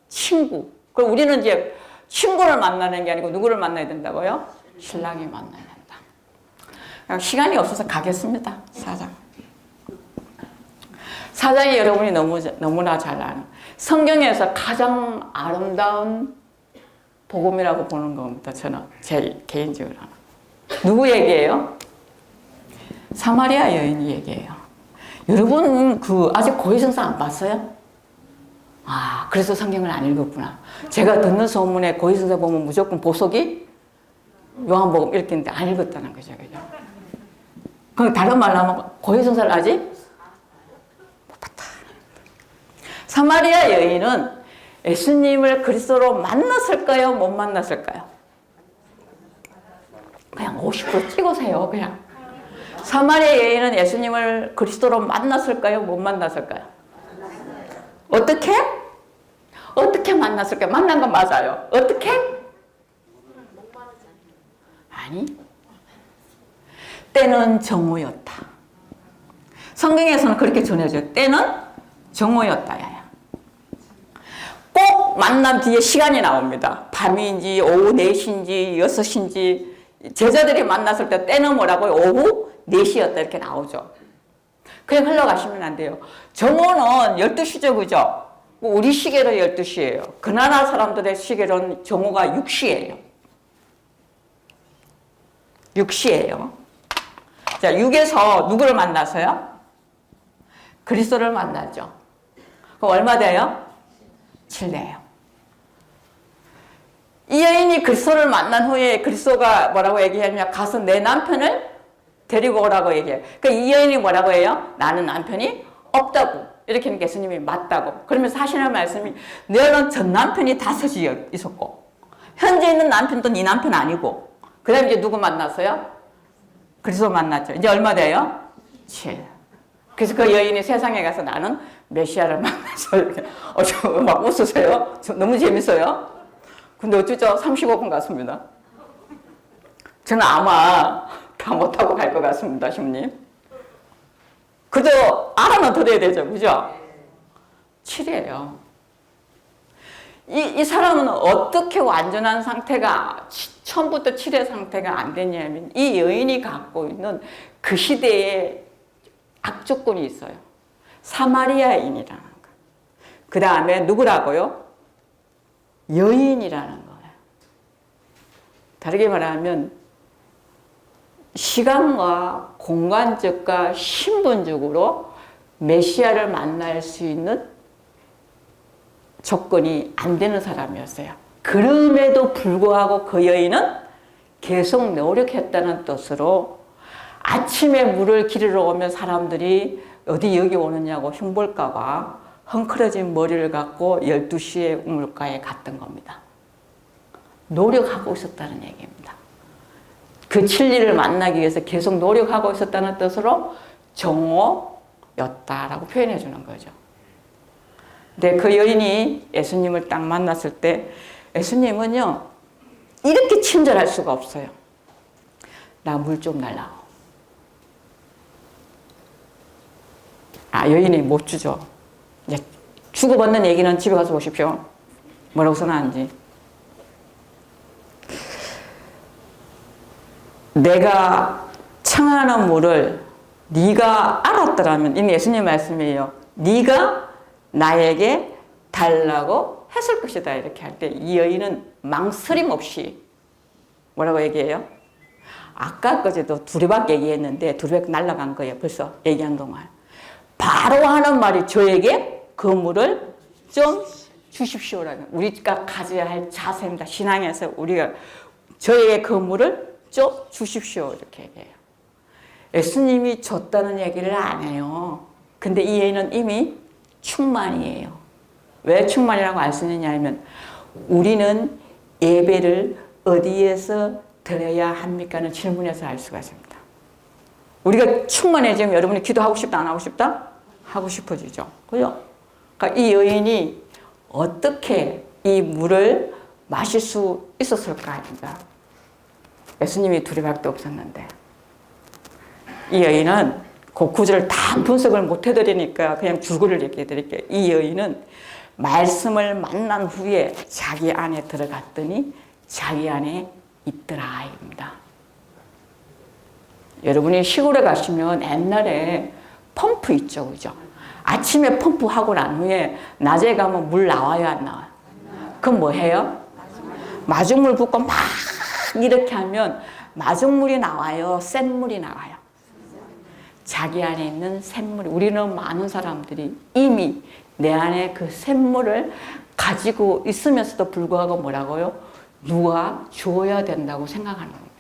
친구. 그럼 우리는 이제 친구를 만나는 게 아니고 누구를 만나야 된다고요? 신랑이 만나야 된다. 시간이 없어서 가겠습니다. 4장. 4장이 여러분이 너무나 잘 아는 성경에서 가장 아름다운 복음이라고 보는 겁니다. 저는 제 개인적으로. 누구 얘기예요? 사마리아 여인 얘기예요. 여러분 아직 고해성사 안 봤어요? 아, 그래서 성경을 안 읽었구나. 제가 듣는 소문에 고해성사 보면 무조건 보석이 요한복음 읽기인데 안 읽었다는 거죠. 그죠? 그럼 다른 말로 하면 고해성사를 아직 못 봤다. 사마리아 여인은 예수님을 그리스도로 만났을까요? 못 만났을까요? 그냥 50% 찍으세요. 그냥. 사마리아 여인은 예수님을 그리스도로 만났을까요? 못 만났을까요? 어떻게? 어떻게 만났을까? 만난 건 맞아요. 어떻게? 아니. 때는 정오였다. 성경에서는 그렇게 전해져요. 때는 정오였다야. 꼭 만난 뒤에 시간이 나옵니다. 밤인지 오후 4시인지 6시인지 제자들이 만났을 때 때는 뭐라고요? 오후 4시였다 이렇게 나오죠. 그냥 흘러가시면 안 돼요. 정오는 12시죠. 그죠? 우리 시계로 12시예요. 그 나라 사람들의 시계로는 정오가 6시예요. 6시예요. 자, 6에서 누구를 만나서요? 그리스도를 만나죠. 그럼 얼마 돼요? 7대예요. 이 여인이 그리스도를 만난 후에 그리스도가 뭐라고 얘기하냐면 가서 내 남편을 데리고 오라고 얘기해요. 그러니까 이 여인이 뭐라고 해요? 나는 남편이 없다고. 이렇게 하니까 예수님이 맞다고. 그러면서 하시는 말씀이 너는 전 남편이 5이 있었고 현재 있는 남편도 네 남편 아니고 그 다음에 이제 누구 만났어요? 그리스도 만났죠. 이제 얼마 돼요? 7. 그래서 그 여인이 세상에 가서 나는 메시아를 만나서 이렇게 막 웃으세요. 너무 재밌어요. 근데 어쩌죠? 35분 갔습니다. 저는 아마 다 못하고 갈 것 같습니다, 신부님. 그저 알아는 들어야 되죠, 그죠? 7이에요. 이 사람은 어떻게 완전한 상태가 처음부터 7의 상태가 안 되냐면 이 여인이 갖고 있는 그 시대의 악조건이 있어요. 사마리아인이라는 거. 그 다음에 누구라고요? 여인이라는 거예요. 다르게 말하면 시간과 공간적과 신분적으로 메시아를 만날 수 있는 조건이 안 되는 사람이었어요. 그럼에도 불구하고 그 여인은 계속 노력했다는 뜻으로 아침에 물을 기르러 오면 사람들이 어디 여기 오느냐고 흉볼까봐 헝클어진 머리를 갖고 12시에 우물가에 갔던 겁니다. 노력하고 있었다는 얘기입니다. 그 진리를 만나기 위해서 계속 노력하고 있었다는 뜻으로 정오였다라고 표현해 주는 거죠. 근데 그 여인이 예수님을 딱 만났을 때 예수님은요 이렇게 친절할 수가 없어요. 나 물 좀 달라고. 여인이 못 주죠. 이제 주고받는 얘기는 집에 가서 보십시오. 뭐라고 써놨는지. 내가 청하는 물을 네가 알았더라면, 이미 예수님 말씀이에요. 네가 나에게 달라고 했을 것이다. 이렇게 할 때 이 여인은 망설임 없이 뭐라고 얘기해요? 아까 그제도 두리박 얘기했는데 두리박 날아간 거예요. 벌써 얘기한 동안. 바로 하는 말이 저에게 그 물을 좀 주십시오라는, 우리가 가져야 할 자세입니다. 신앙에서 우리가 저에게 그 물을 좀 주십시오 이렇게 얘기해요. 예수님이 줬다는 얘기를 안 해요. 근데 이 여인은 이미 충만이에요. 왜 충만이라고 알 수 있느냐 하면 우리는 예배를 어디에서 드려야 합니까?는 질문에서 알 수가 있습니다. 우리가 충만해지면 여러분이 기도하고 싶다 안 하고 싶다? 하고 싶어지죠. 그죠? 그러니까 이 여인이 어떻게 이 물을 마실 수 있었을까 합니다. 예수님이 두리박도 없었는데 이 여인은 그 구절을 다 분석을 못 해드리니까 그냥 줄거리를 얘기해 드릴게요. 이 여인은 말씀을 만난 후에 자기 안에 들어갔더니 자기 안에 있더라 입니다. 여러분이 시골에 가시면 옛날에 펌프 있죠, 그죠? 아침에 펌프하고 난 후에 낮에 가면 물 나와요, 안 나와요? 그럼 뭐 해요? 마중물 붓고 막 이렇게 하면 마중물이 나와요, 센 물이 나와요? 자기 안에 있는 샘물. 우리는 많은 사람들이 이미 내 안에 그 샘물을 가지고 있으면서도 불구하고 뭐라고요? 누가 주어야 된다고 생각하는 겁니다.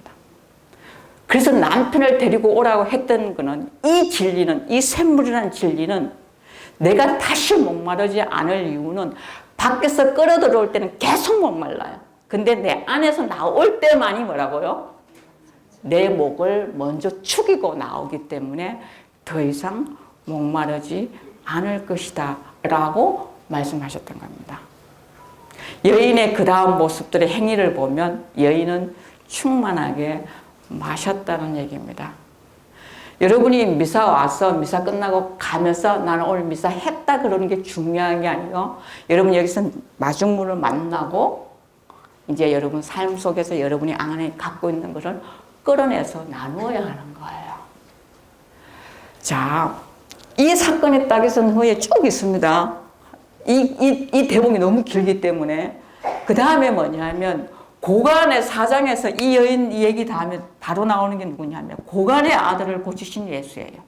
그래서 남편을 데리고 오라고 했던 거는 이 진리는, 이 샘물이라는 진리는 내가 다시 목마르지 않을 이유는 밖에서 끌어 들어올 때는 계속 목말라요. 근데 내 안에서 나올 때만이 뭐라고요? 내 목을 먼저 축이고 나오기 때문에 더 이상 목마르지 않을 것이다 라고 말씀하셨던 겁니다. 여인의 그 다음 모습들의 행위를 보면 여인은 충만하게 마셨다는 얘기입니다. 여러분이 미사 와서 미사 끝나고 가면서 나는 오늘 미사 했다 그러는 게 중요한 게 아니고 여러분 여기서 마중물을 만나고 이제 여러분 삶 속에서 여러분이 안에 갖고 있는 것을 끌어내서 나누어야 하는 거예요. 자, 이 사건의 딱에서는 후에 쭉 있습니다. 이 대목이 너무 길기 때문에 그 다음에 뭐냐면 고간의 사장에서 이 여인 얘기 다음에 바로 나오는 게 누구냐면 고간의 아들을 고치신 예수예요.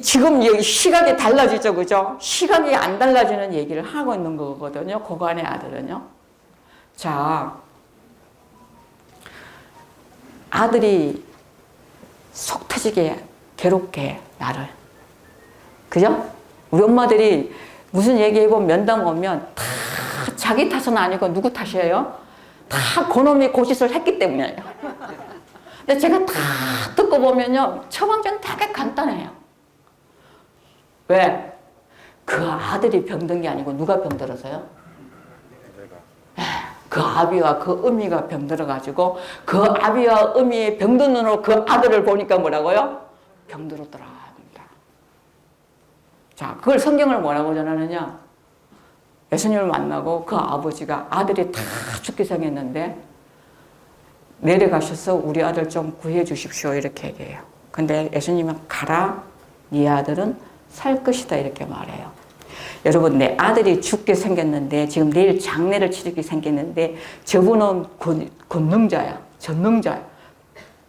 지금 여기 시각이 달라지죠, 그죠? 시각이 안 달라지는 얘기를 하고 있는 거거든요. 고간의 아들은요. 자, 아들이 속 터지게 괴롭게 나를, 그죠? 우리 엄마들이 무슨 얘기해보면 면담 오면 다 자기 탓은 아니고 누구 탓이에요? 다 그놈이 고짓을 했기 때문이에요. 근데 제가 다 듣고 보면요, 처방전 되게 간단해요. 왜? 그 아들이 병든 게 아니고 누가 병들어서요? 그 아비와 그 어미가 병들어가지고 그 아비와 어미의 병든 눈으로 그 아들을 보니까 뭐라고요? 병들었더라. 자, 그걸 성경을 뭐라고 전하느냐? 예수님을 만나고 그 아버지가 아들이 다 죽게 생겼는데 내려가셔서 우리 아들 좀 구해 주십시오 이렇게 얘기해요. 근데 예수님은 가라, 네 아들은 살 것이다 이렇게 말해요. 여러분, 내 아들이 죽게 생겼는데 지금 내일 장례를 치르게 생겼는데 저분은 권능자야, 전능자야,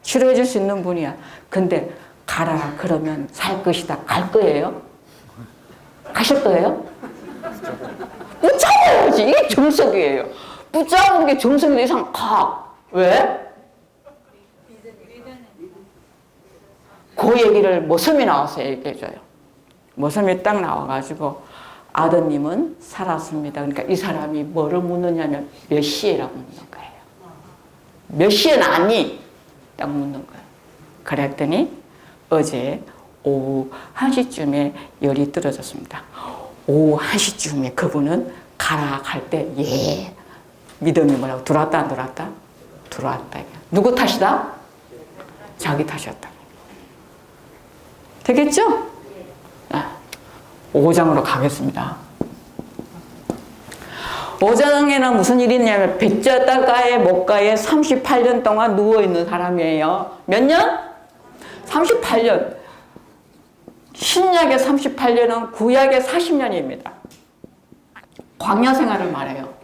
치료해 줄 수 있는 분이야. 근데 가라 그러면 살 것이다, 갈 거예요? 가실 거예요? 붙잡아야지. 이게 정석이에요. 붙잡는 게 정석인데 이상 가. 왜? 그 얘기를 모섬이 나와서 얘기해줘요. 모섬이 딱 나와가지고 아드님은 살았습니다. 그러니까 이 사람이 뭐를 묻느냐면 몇 시에라고 묻는 거예요. 몇 시에 나니? 딱 묻는 거예요. 그랬더니 어제 오후 1시쯤에 열이 떨어졌습니다. 오후 1시쯤에 그분은 가라 갈 때 예. 믿음이 뭐라고? 들어왔다 안 들어왔다? 들어왔다. 누구 탓이다? 자기 탓이었다. 되겠죠? 5장으로 가겠습니다. 5장에는 무슨 일이 있냐면 벳자다가의 목가에 38년 동안 누워있는 사람이에요. 몇 년? 38년. 신약의 38년은 구약의 40년입니다. 광야 생활을 말해요.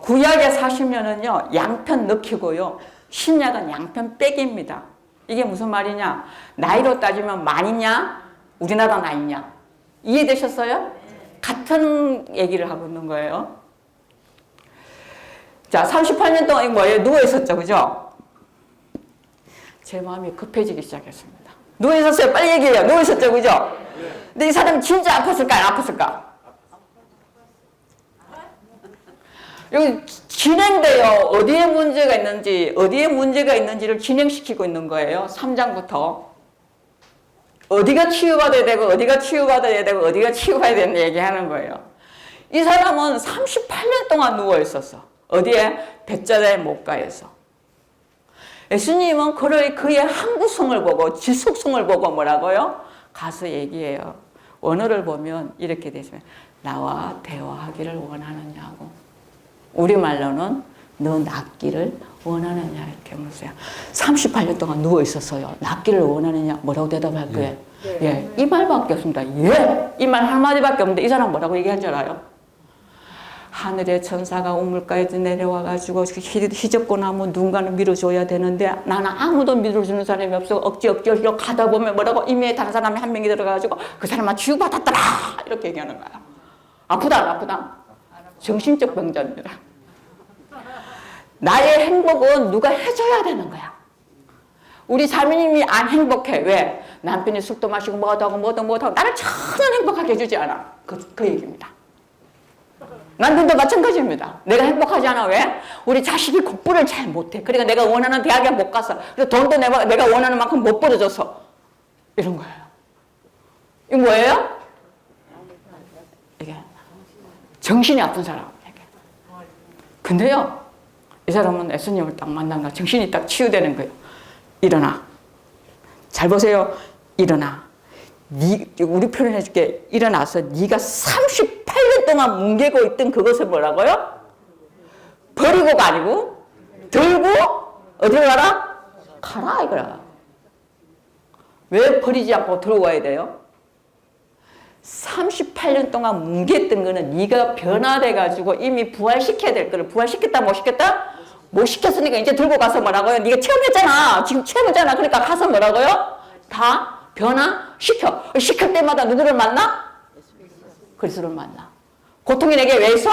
구약의 40년은요, 양편 넣기고요. 신약은 양편 빼기입니다. 이게 무슨 말이냐? 나이로 따지면 만이냐? 우리나라 나이냐? 이해되셨어요? 같은 얘기를 하고 있는 거예요. 자, 38년 동안 이거 뭐예요? 누워있었죠, 그죠? 제 마음이 급해지기 시작했습니다. 누워있었어요. 빨리 얘기해요. 누워있었죠, 그죠? 근데 이 사람이 진짜 아팠을까, 안 아팠을까? 여기 진행돼요. 어디에 문제가 있는지를 진행시키고 있는 거예요. 3장부터. 어디가 치유받아야 되고, 어디가 치유받아야 되고, 어디가 치유받아야 되는 얘기하는 거예요. 이 사람은 38년 동안 누워있었어. 어디에? 벳자다의 목가에서. 예수님은 그의 항구성을 보고, 지속성을 보고 뭐라고요? 가서 얘기해요. 원어를 보면 이렇게 되시면, 나와 대화하기를 원하느냐고. 우리말로는 너 낫기를 원하느냐 이렇게 물으세요. 38년 동안 누워 있었어요. 낫기를 원하느냐 뭐라고 대답할 거예요? 예, 이 말밖에 없습니다. 예, 이 말 한마디밖에 없는데 이 사람 뭐라고 얘기한 줄 알아요? 하늘의 천사가 우물가에 내려와가지고 희접고 나무 누군가는 밀어줘야 되는데 나는 아무도 밀어주는 사람이 없어. 억지 가다 보면 뭐라고 이미에 다른 사람이 한 명이 들어가가지고 그 사람만 치유받았더라 이렇게 얘기하는 거야. 아프다 안 아프다? 정신적 병자입니다. 나의 행복은 누가 해줘야 되는 거야. 우리 자매님이 안 행복해. 왜? 남편이 술도 마시고 뭐도 하고 나를 전혀 행복하게 해주지 않아. 그 얘기입니다. 남편도 마찬가지입니다. 내가 행복하지 않아. 왜? 우리 자식이 공부를 잘 못해. 그러니까 내가 원하는 대학에 못 가서 그래서 돈도 내가 원하는 만큼 못 벌어줘서 이런 거예요. 이거 뭐예요? 이게 정신이 아픈 사람에게. 근데요, 이 사람은 예수님을 딱 만난다. 정신이 딱 치유되는 거예요. 일어나. 잘 보세요. 일어나. 우리 표현해줄게. 일어나서 네가 38년 동안 뭉개고 있던 그것을 뭐라고요? 버리고가 아니고 들고 어디로 가라? 가라 이거야. 왜 버리지 않고 들고 가야 돼요? 38년 동안 뭉개했던 거는 네가 변화돼가지고 이미 부활시켜야 될 거를 부활시켰다 못 시켰다? 못 시켰으니까 이제 들고 가서 뭐라고요? 네가 체험했잖아. 지금 체험했잖아. 그러니까 가서 뭐라고요? 다 변화시켜. 시킬 때마다 누구를 만나? 그리스도를 만나. 고통이 내게 왜 있어?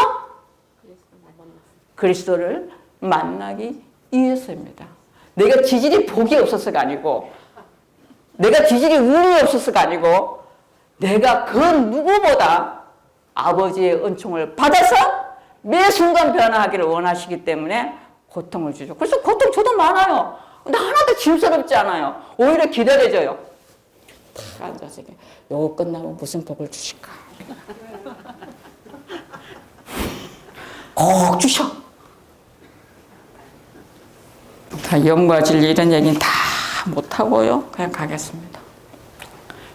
그리스도를 만나기 위해서입니다. 내가 지질이 복이 없어서가 아니고 내가 지질이 운이 없어서가 아니고 내가 그 누구보다 아버지의 은총을 받아서 매 순간 변화하기를 원하시기 때문에 고통을 주죠. 그래서 고통 저도 많아요. 근데 하나도 짐스럽지 않아요. 오히려 기다려져요. 다 앉아서 요거 끝나면 무슨 복을 주실까? 꼭 주셔. 다 영과 진리 이런 얘기는 다 못하고요. 그냥 가겠습니다.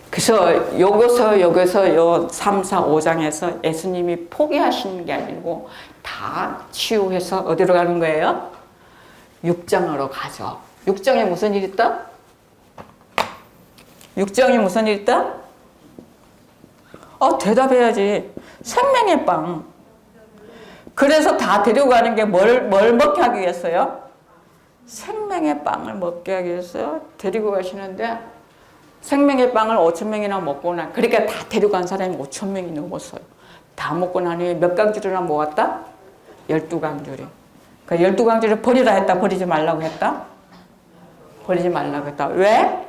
그래서 여기서 요 3, 4, 5장에서 예수님이 포기하시는 게 아니고 다 치유해서 어디로 가는 거예요? 6장으로 가죠. 6장에 무슨 일 있다? 6장에 무슨 일 있다? 대답해야지. 생명의 빵. 그래서 다 데려가는 게 뭘 먹게 하기 위해서요? 생명의 빵을 먹게 하기 위해서 데리고 가시는데 생명의 빵을 5,000명이나 먹고 그러니까 다 데려간 사람이 5,000명이 넘었어요. 다 먹고 나니 몇 강줄이나 모았다? 12강줄이. 그러니까 12강줄을 버리라 했다? 버리지 말라고 했다? 버리지 말라고 했다. 왜?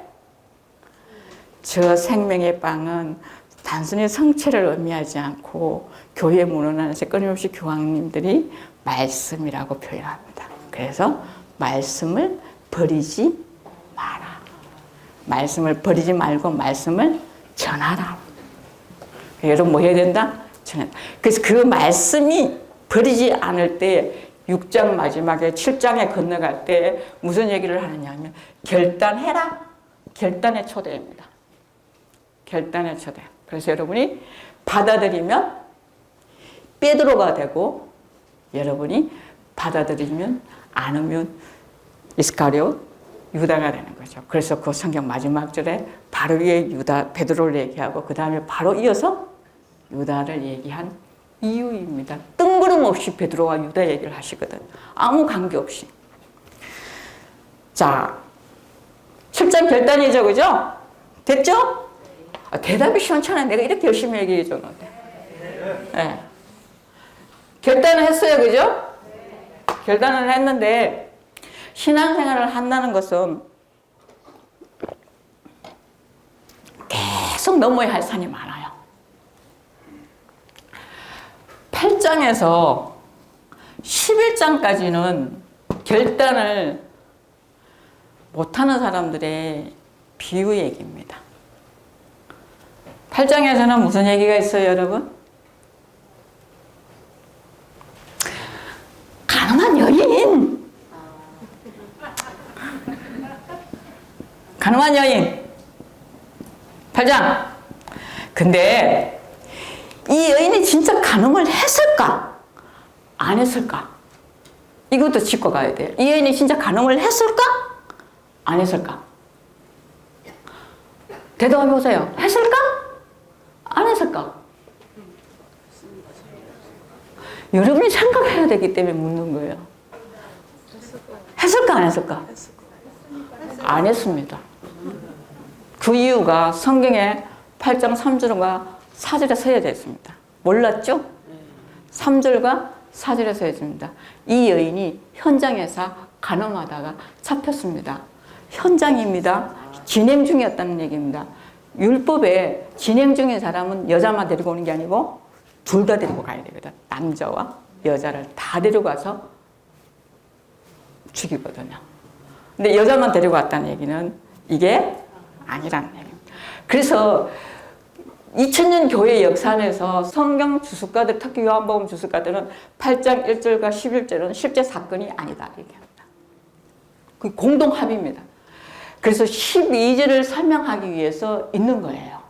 저 생명의 빵은 단순히 성체를 의미하지 않고 교회 문헌 안에서 끊임없이 교황님들이 말씀이라고 표현합니다. 그래서 말씀을 버리지 마라. 말씀을 버리지 말고 말씀을 전하라. 여러분 뭐 해야 된다? 전한다. 그래서 그 말씀이 버리지 않을 때 6장 마지막에 7장에 건너갈 때 무슨 얘기를 하느냐 하면 결단해라. 결단의 초대입니다. 결단의 초대. 그래서 여러분이 받아들이면 베드로가 되고 여러분이 받아들이면 않으면 이스카리옷 유다가 되는 거죠. 그래서 그 성경 마지막 절에 바로 위에 베드로를 얘기하고 그 다음에 바로 이어서 유다를 얘기한 이유입니다. 뜬구름없이 베드로와 유다 얘기를 하시거든. 아무 관계없이. 자, 7장 결단이죠. 그죠? 됐죠? 대답이 시원찮아. 내가 이렇게 열심히 얘기해 줬는데. 네. 결단을 했어요. 그죠? 결단을 했는데 신앙생활을 한다는 것은 계속 넘어야 할 산이 많아요. 8장에서 11장까지는 결단을 못하는 사람들의 비유 얘기입니다. 8장에서는 무슨 얘기가 있어요, 여러분? 가난한 여인. 가난한 여인. 8장. 근데 이 여인이 진짜 간음을 했을까? 안 했을까? 이것도 짚고 가야 돼요. 이 여인이 진짜 간음을 했을까? 안 했을까? 대답해 보세요. 했을까? 안 했을까? 여러분이 생각해야 되기 때문에 묻는 거예요. 했을까? 안 했을까? 안 했습니다. 그 이유가 성경에 8장 3절과 4절에 써져 있습니다. 몰랐죠? 3절과 4절에 써져 있습니다. 이 여인이 현장에서 간음하다가 잡혔습니다. 현장입니다. 진행 중이었다는 얘기입니다. 율법에 진행 중인 사람은 여자만 데리고 오는 게 아니고 둘 다 데리고 가야 되거든. 남자와 여자를 다 데려가서 죽이거든요. 근데 여자만 데리고 왔다는 얘기는 이게 아니라는 얘기입니다. 그래서 2000년 교회 역사 안에서 성경 주석가들, 특히 요한복음 주석가들은 8장 1절과 11절은 실제 사건이 아니다 얘기합니다. 그 공동 합의입니다. 그래서 12절을 설명하기 위해서 있는 거예요.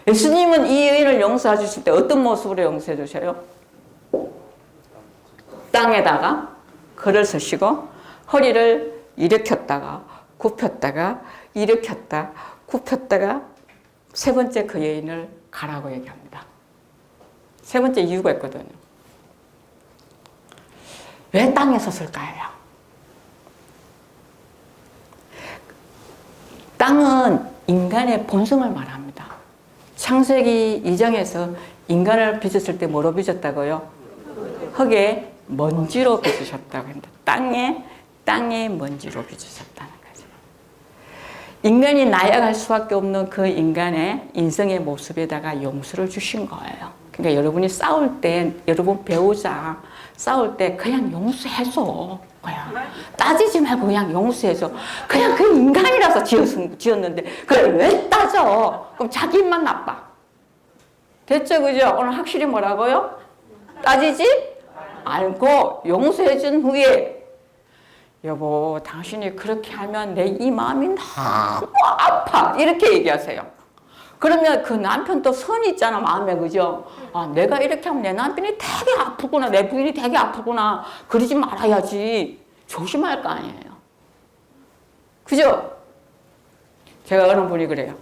예수님은 이 여인을 용서해 주실 때 어떤 모습으로 용서해 주셔요? 땅에다가 걸을 서시고 허리를 일으켰다가 굽혔다가 일으켰다 굽혔다가 세 번째 그 여인을 가라고 얘기합니다. 세 번째 이유가 있거든요. 왜 땅에 섰을까요? 땅은 인간의 본성을 말합니다. 창세기 2장에서 인간을 빚었을 때 뭐로 빚었다고요? 흙에 먼지로 빚으셨다고 했는데 땅에 먼지로 빚으셨다는 거죠. 인간이 나약할 수밖에 없는 그 인간의 인성의 모습에다가 용서를 주신 거예요. 그러니까 여러분이 싸울 때, 여러분 배우자 싸울 때 그냥 용서해줘. 그냥 따지지 말고 그냥 용서해줘. 그냥 그 인간이라서 지었는데 그걸 왜 따져? 그럼 자기 입만 나빠. 됐죠, 그죠? 오늘 확실히 뭐라고요? 따지지 않고 용서해준 후에 여보, 당신이 그렇게 하면 내 이 마음이 너무 아파. 이렇게 얘기하세요. 그러면 그 남편도 선이 있잖아, 마음에, 그죠? 아, 내가 이렇게 하면 내 남편이 되게 아프구나, 내 부인이 되게 아프구나. 그러지 말아야지. 조심할 거 아니에요. 그죠? 제가 어느 분이 그래요.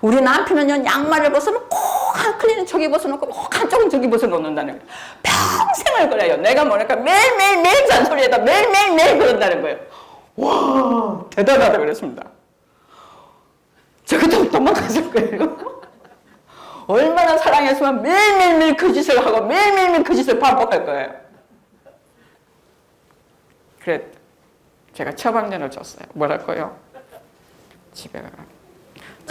우리 남편은요, 양말을 벗으면 꼭 한 클리는 저기 벗어놓고 꼭 한쪽은 저기 벗어놓는다는 거예요. 평생을 그래요. 내가 뭐랄까 매일 잔소리에다 매일 그런다는 거예요. 와, 대단하다 그랬습니다. 저기도 도망갔을 거예요. 얼마나 사랑했으면 매일매일 그 짓을 하고 매일매일 그 짓을 반복할 거예요. 그래, 제가 처방전을 줬어요. 뭐랄까요? 집에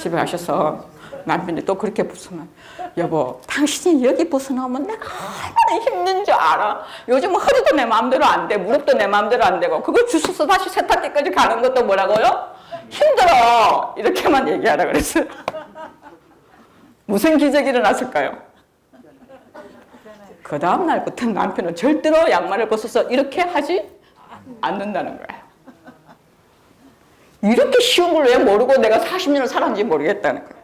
가셔서 남편이 또 그렇게 벗으면 여보, 당신이 여기 벗어나오면 내가 얼마나 힘든 줄 알아. 요즘 허리도 내 마음대로 안 돼, 무릎도 내 마음대로 안 되고 그걸 주워서 다시 세탁기까지 가는 것도 뭐라고요? 힘들어. 이렇게만 얘기하라 그랬어요. 무슨 기적이 일어났을까요? 그 다음 날부터 남편은 절대로 양말을 벗어서 이렇게 하지 않는다는 거예요. 이렇게 쉬운 걸 왜 모르고 내가 40년을 살았는지 모르겠다는 거예요.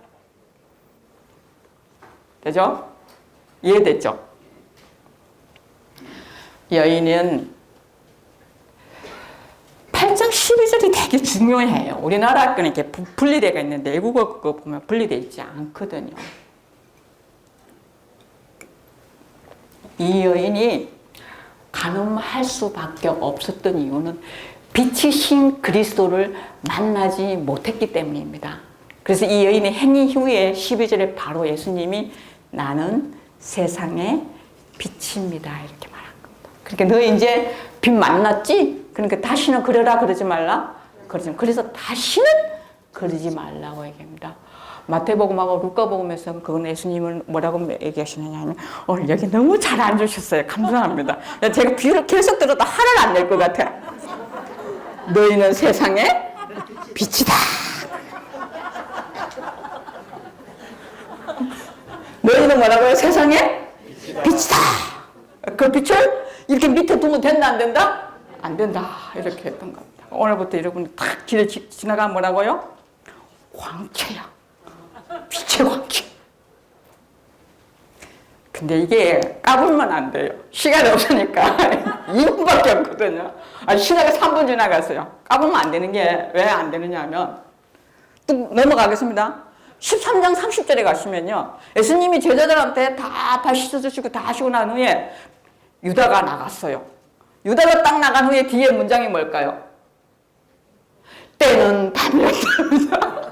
되죠? 이해됐죠? 여인은 8장 12절이 되게 중요해요. 우리나라 거는 이렇게 분리되어 있는데 외국어 거 보면 분리되어 있지 않거든요. 이 여인이 간음할 수밖에 없었던 이유는 빛이신 그리스도를 만나지 못했기 때문입니다. 그래서 이 여인의 행위 후에 12절에 바로 예수님이 나는 세상의 빛입니다. 이렇게 말한 겁니다. 그러니까 너 이제 빛 만났지? 그러니까 다시는 그러라 그러지 말라. 그래서 다시는 그러지 말라고 얘기합니다. 마태복음하고 루카복음에서 그건 예수님은 뭐라고 얘기하시느냐 하면 오늘 여기 너무 잘 앉으셨어요. 감사합니다. 제가 비유를 계속 들어도 하나는 안 낼 것 같아. 너희는 세상의 빛이다. 너희는 뭐라고요? 세상의 빛이다. 그 빛을 이렇게 밑에 두면 된다 안 된다? 안 된다. 이렇게 했던 겁니다. 오늘부터 여러분이 탁 길에 지나가면 뭐라고요? 광채야. 빛의 광채. 근데 이게 까불면 안 돼요. 시간이 없으니까 2분밖에 없거든요. 시간이 3분 지나갔어요. 까불면 안 되는 게 왜 안 되느냐 하면 또 넘어가겠습니다. 13장 30절에 가시면요. 예수님이 제자들한테 다 발 씻어주시고 다 하시고 난 후에 유다가 나갔어요. 유다가 딱 나간 후에 뒤에 문장이 뭘까요? 때는 밤이었답니다.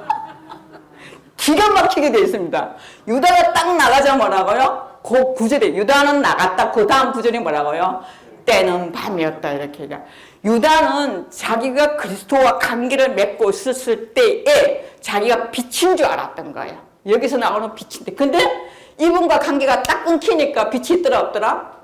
기가 막히게 되어 있습니다. 유다가 딱 나가자 뭐라고요? 그 구절에 유다는 나갔다. 그 다음 구절이 뭐라고요? 때는 밤이었다. 이렇게 얘기해요. 유다는 자기가 그리스도와 관계를 맺고 있었을 때에 자기가 빛인 줄 알았던 거예요. 여기서 나오는 빛인데. 근데 이분과 관계가 딱 끊기니까 빛이 있더라 없더라?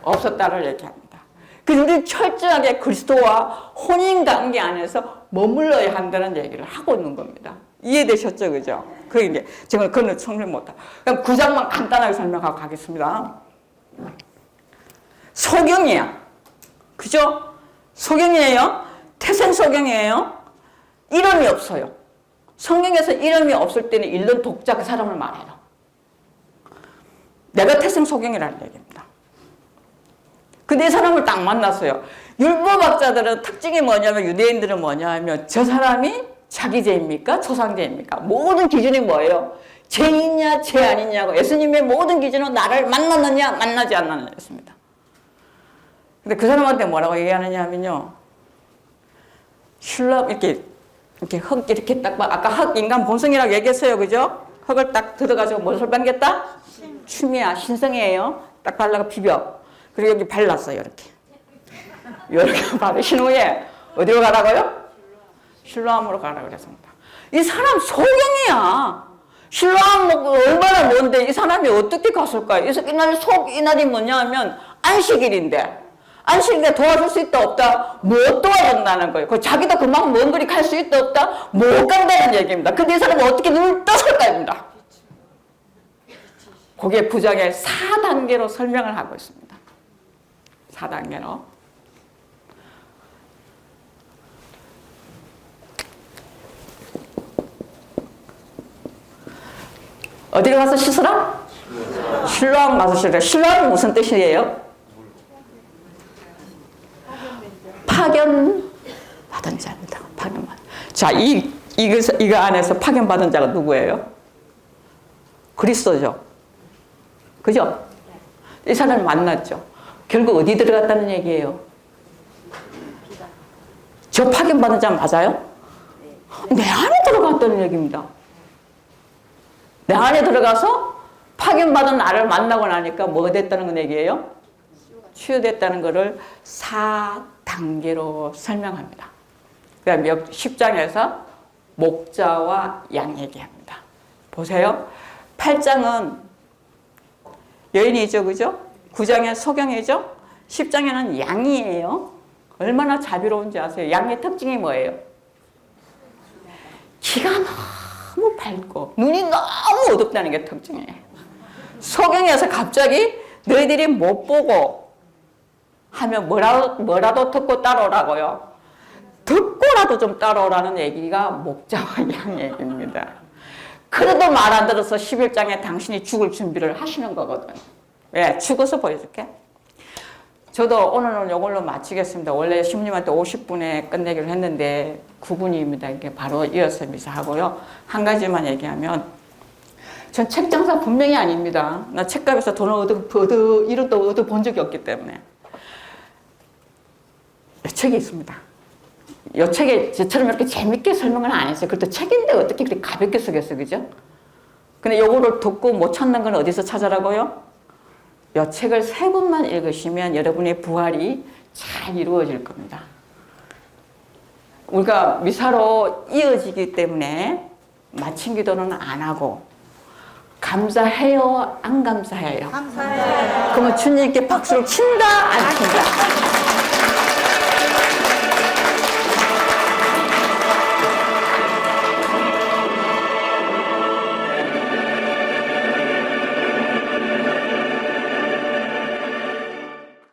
없었다를 얘기합니다. 그래서 우리 철저하게 그리스도와 혼인관계 안에서 머물러야 한다는 얘기를 하고 있는 겁니다. 이해되셨죠? 그죠? 그 이제 제가 그건 설명 못하고 그럼 9장만 간단하게 설명하고 가겠습니다. 소경이야. 그죠? 소경이에요. 태생 소경이에요. 이름이 없어요. 성경에서 이름이 없을 때는 읽는 독자 그 사람을 말해요. 내가 태생 소경이라는 얘기입니다. 근데 이 사람을 딱 만났어요. 율법학자들은 특징이 뭐냐면 유대인들은 뭐냐 하면 저 사람이 자기 죄입니까? 초상죄입니까? 모든 기준이 뭐예요? 죄이냐 죄 아니냐고 예수님의 모든 기준은 나를 만났느냐 만나지 않았느냐였습니다. 근데 그 사람한테 뭐라고 얘기하느냐 하면요. 슐럼 이렇게 흙 이렇게 딱 아까 흙 인간 본성이라고 얘기했어요. 그죠? 흙을 딱 들어가지고 무엇을 반겼다? 춤이야. 신성이에요. 딱 발라가 비벼. 그리고 여기 발랐어요. 이렇게 바르신 후에 어디로 가라고요? 실로암으로 가라고 그랬습니다. 이 사람 소경이야. 실로암 얼마나 먼데 이 사람이 어떻게 갔을까요? 이날이 뭐냐 하면 안식일인데 안식일에 도와줄 수 있다 없다? 못 도와준다는 거예요. 자기도 그만큼 먼 거리 갈 수 있다 없다? 못 간다는 얘기입니다. 근데 이 사람은 어떻게 눈을 떴을까입니다. 거기에 9장에 4단계로 설명을 하고 있습니다. 4단계로. 어디로 가서 씻으라? 실로암 가서 씻으라. 실로암이 무슨 뜻이에요? 파견받은 자입니다. 파견받은. 자, 이거 안에서 파견받은 자가 누구예요? 그리스도죠. 그죠? 이 사람을 만났죠. 결국 어디 들어갔다는 얘기예요? 저 파견받은 자 맞아요? 내 안에 들어갔다는 얘기입니다. 내 안에 들어가서 파견받은 나를 만나고 나니까 뭐 됐다는 건 얘기예요? 치유됐다는 것을 4단계로 설명합니다. 그다음 10장에서 목자와 양 얘기합니다. 보세요. 8장은 여인이죠. 그죠? 9장에 소경이죠? 10장에는 양이에요. 얼마나 자비로운지 아세요? 양의 특징이 뭐예요? 기가 너무 밝고 눈이 너무 어둡다는 게 특징이에요. 소경에서 갑자기 너희들이 못 보고 하면 뭐라도 듣고 따라오라고요. 듣고라도 좀 따라오라는 얘기가 목자와 양 얘기입니다. 그래도 말 안 들어서 11장에 당신이 죽을 준비를 하시는 거거든. 왜? 죽어서 보여줄게. 저도 오늘은 이걸로 마치겠습니다. 원래 신부님한테 50분에 끝내기로 했는데 9분입니다. 이렇게 바로 이어서 미사하고요. 한 가지만 얘기하면 전 책 장사 분명히 아닙니다. 나 책값에서 돈을 이것도 얻어 본 적이 없기 때문에. 이 책이 있습니다. 이 책에 저처럼 이렇게 재밌게 설명을 안 했어요. 그래도 책인데 어떻게 그렇게 가볍게 쓰겠어요. 그죠? 근데 요거를 듣고 못 찾는 건 어디서 찾으라고요? 이 책을 3권만 읽으시면 여러분의 부활이 잘 이루어질 겁니다. 우리가 미사로 이어지기 때문에 마친 기도는 안 하고 감사해요? 안 감사해요? 감사해요. 그러면 주님께 박수를 친다? 안 친다?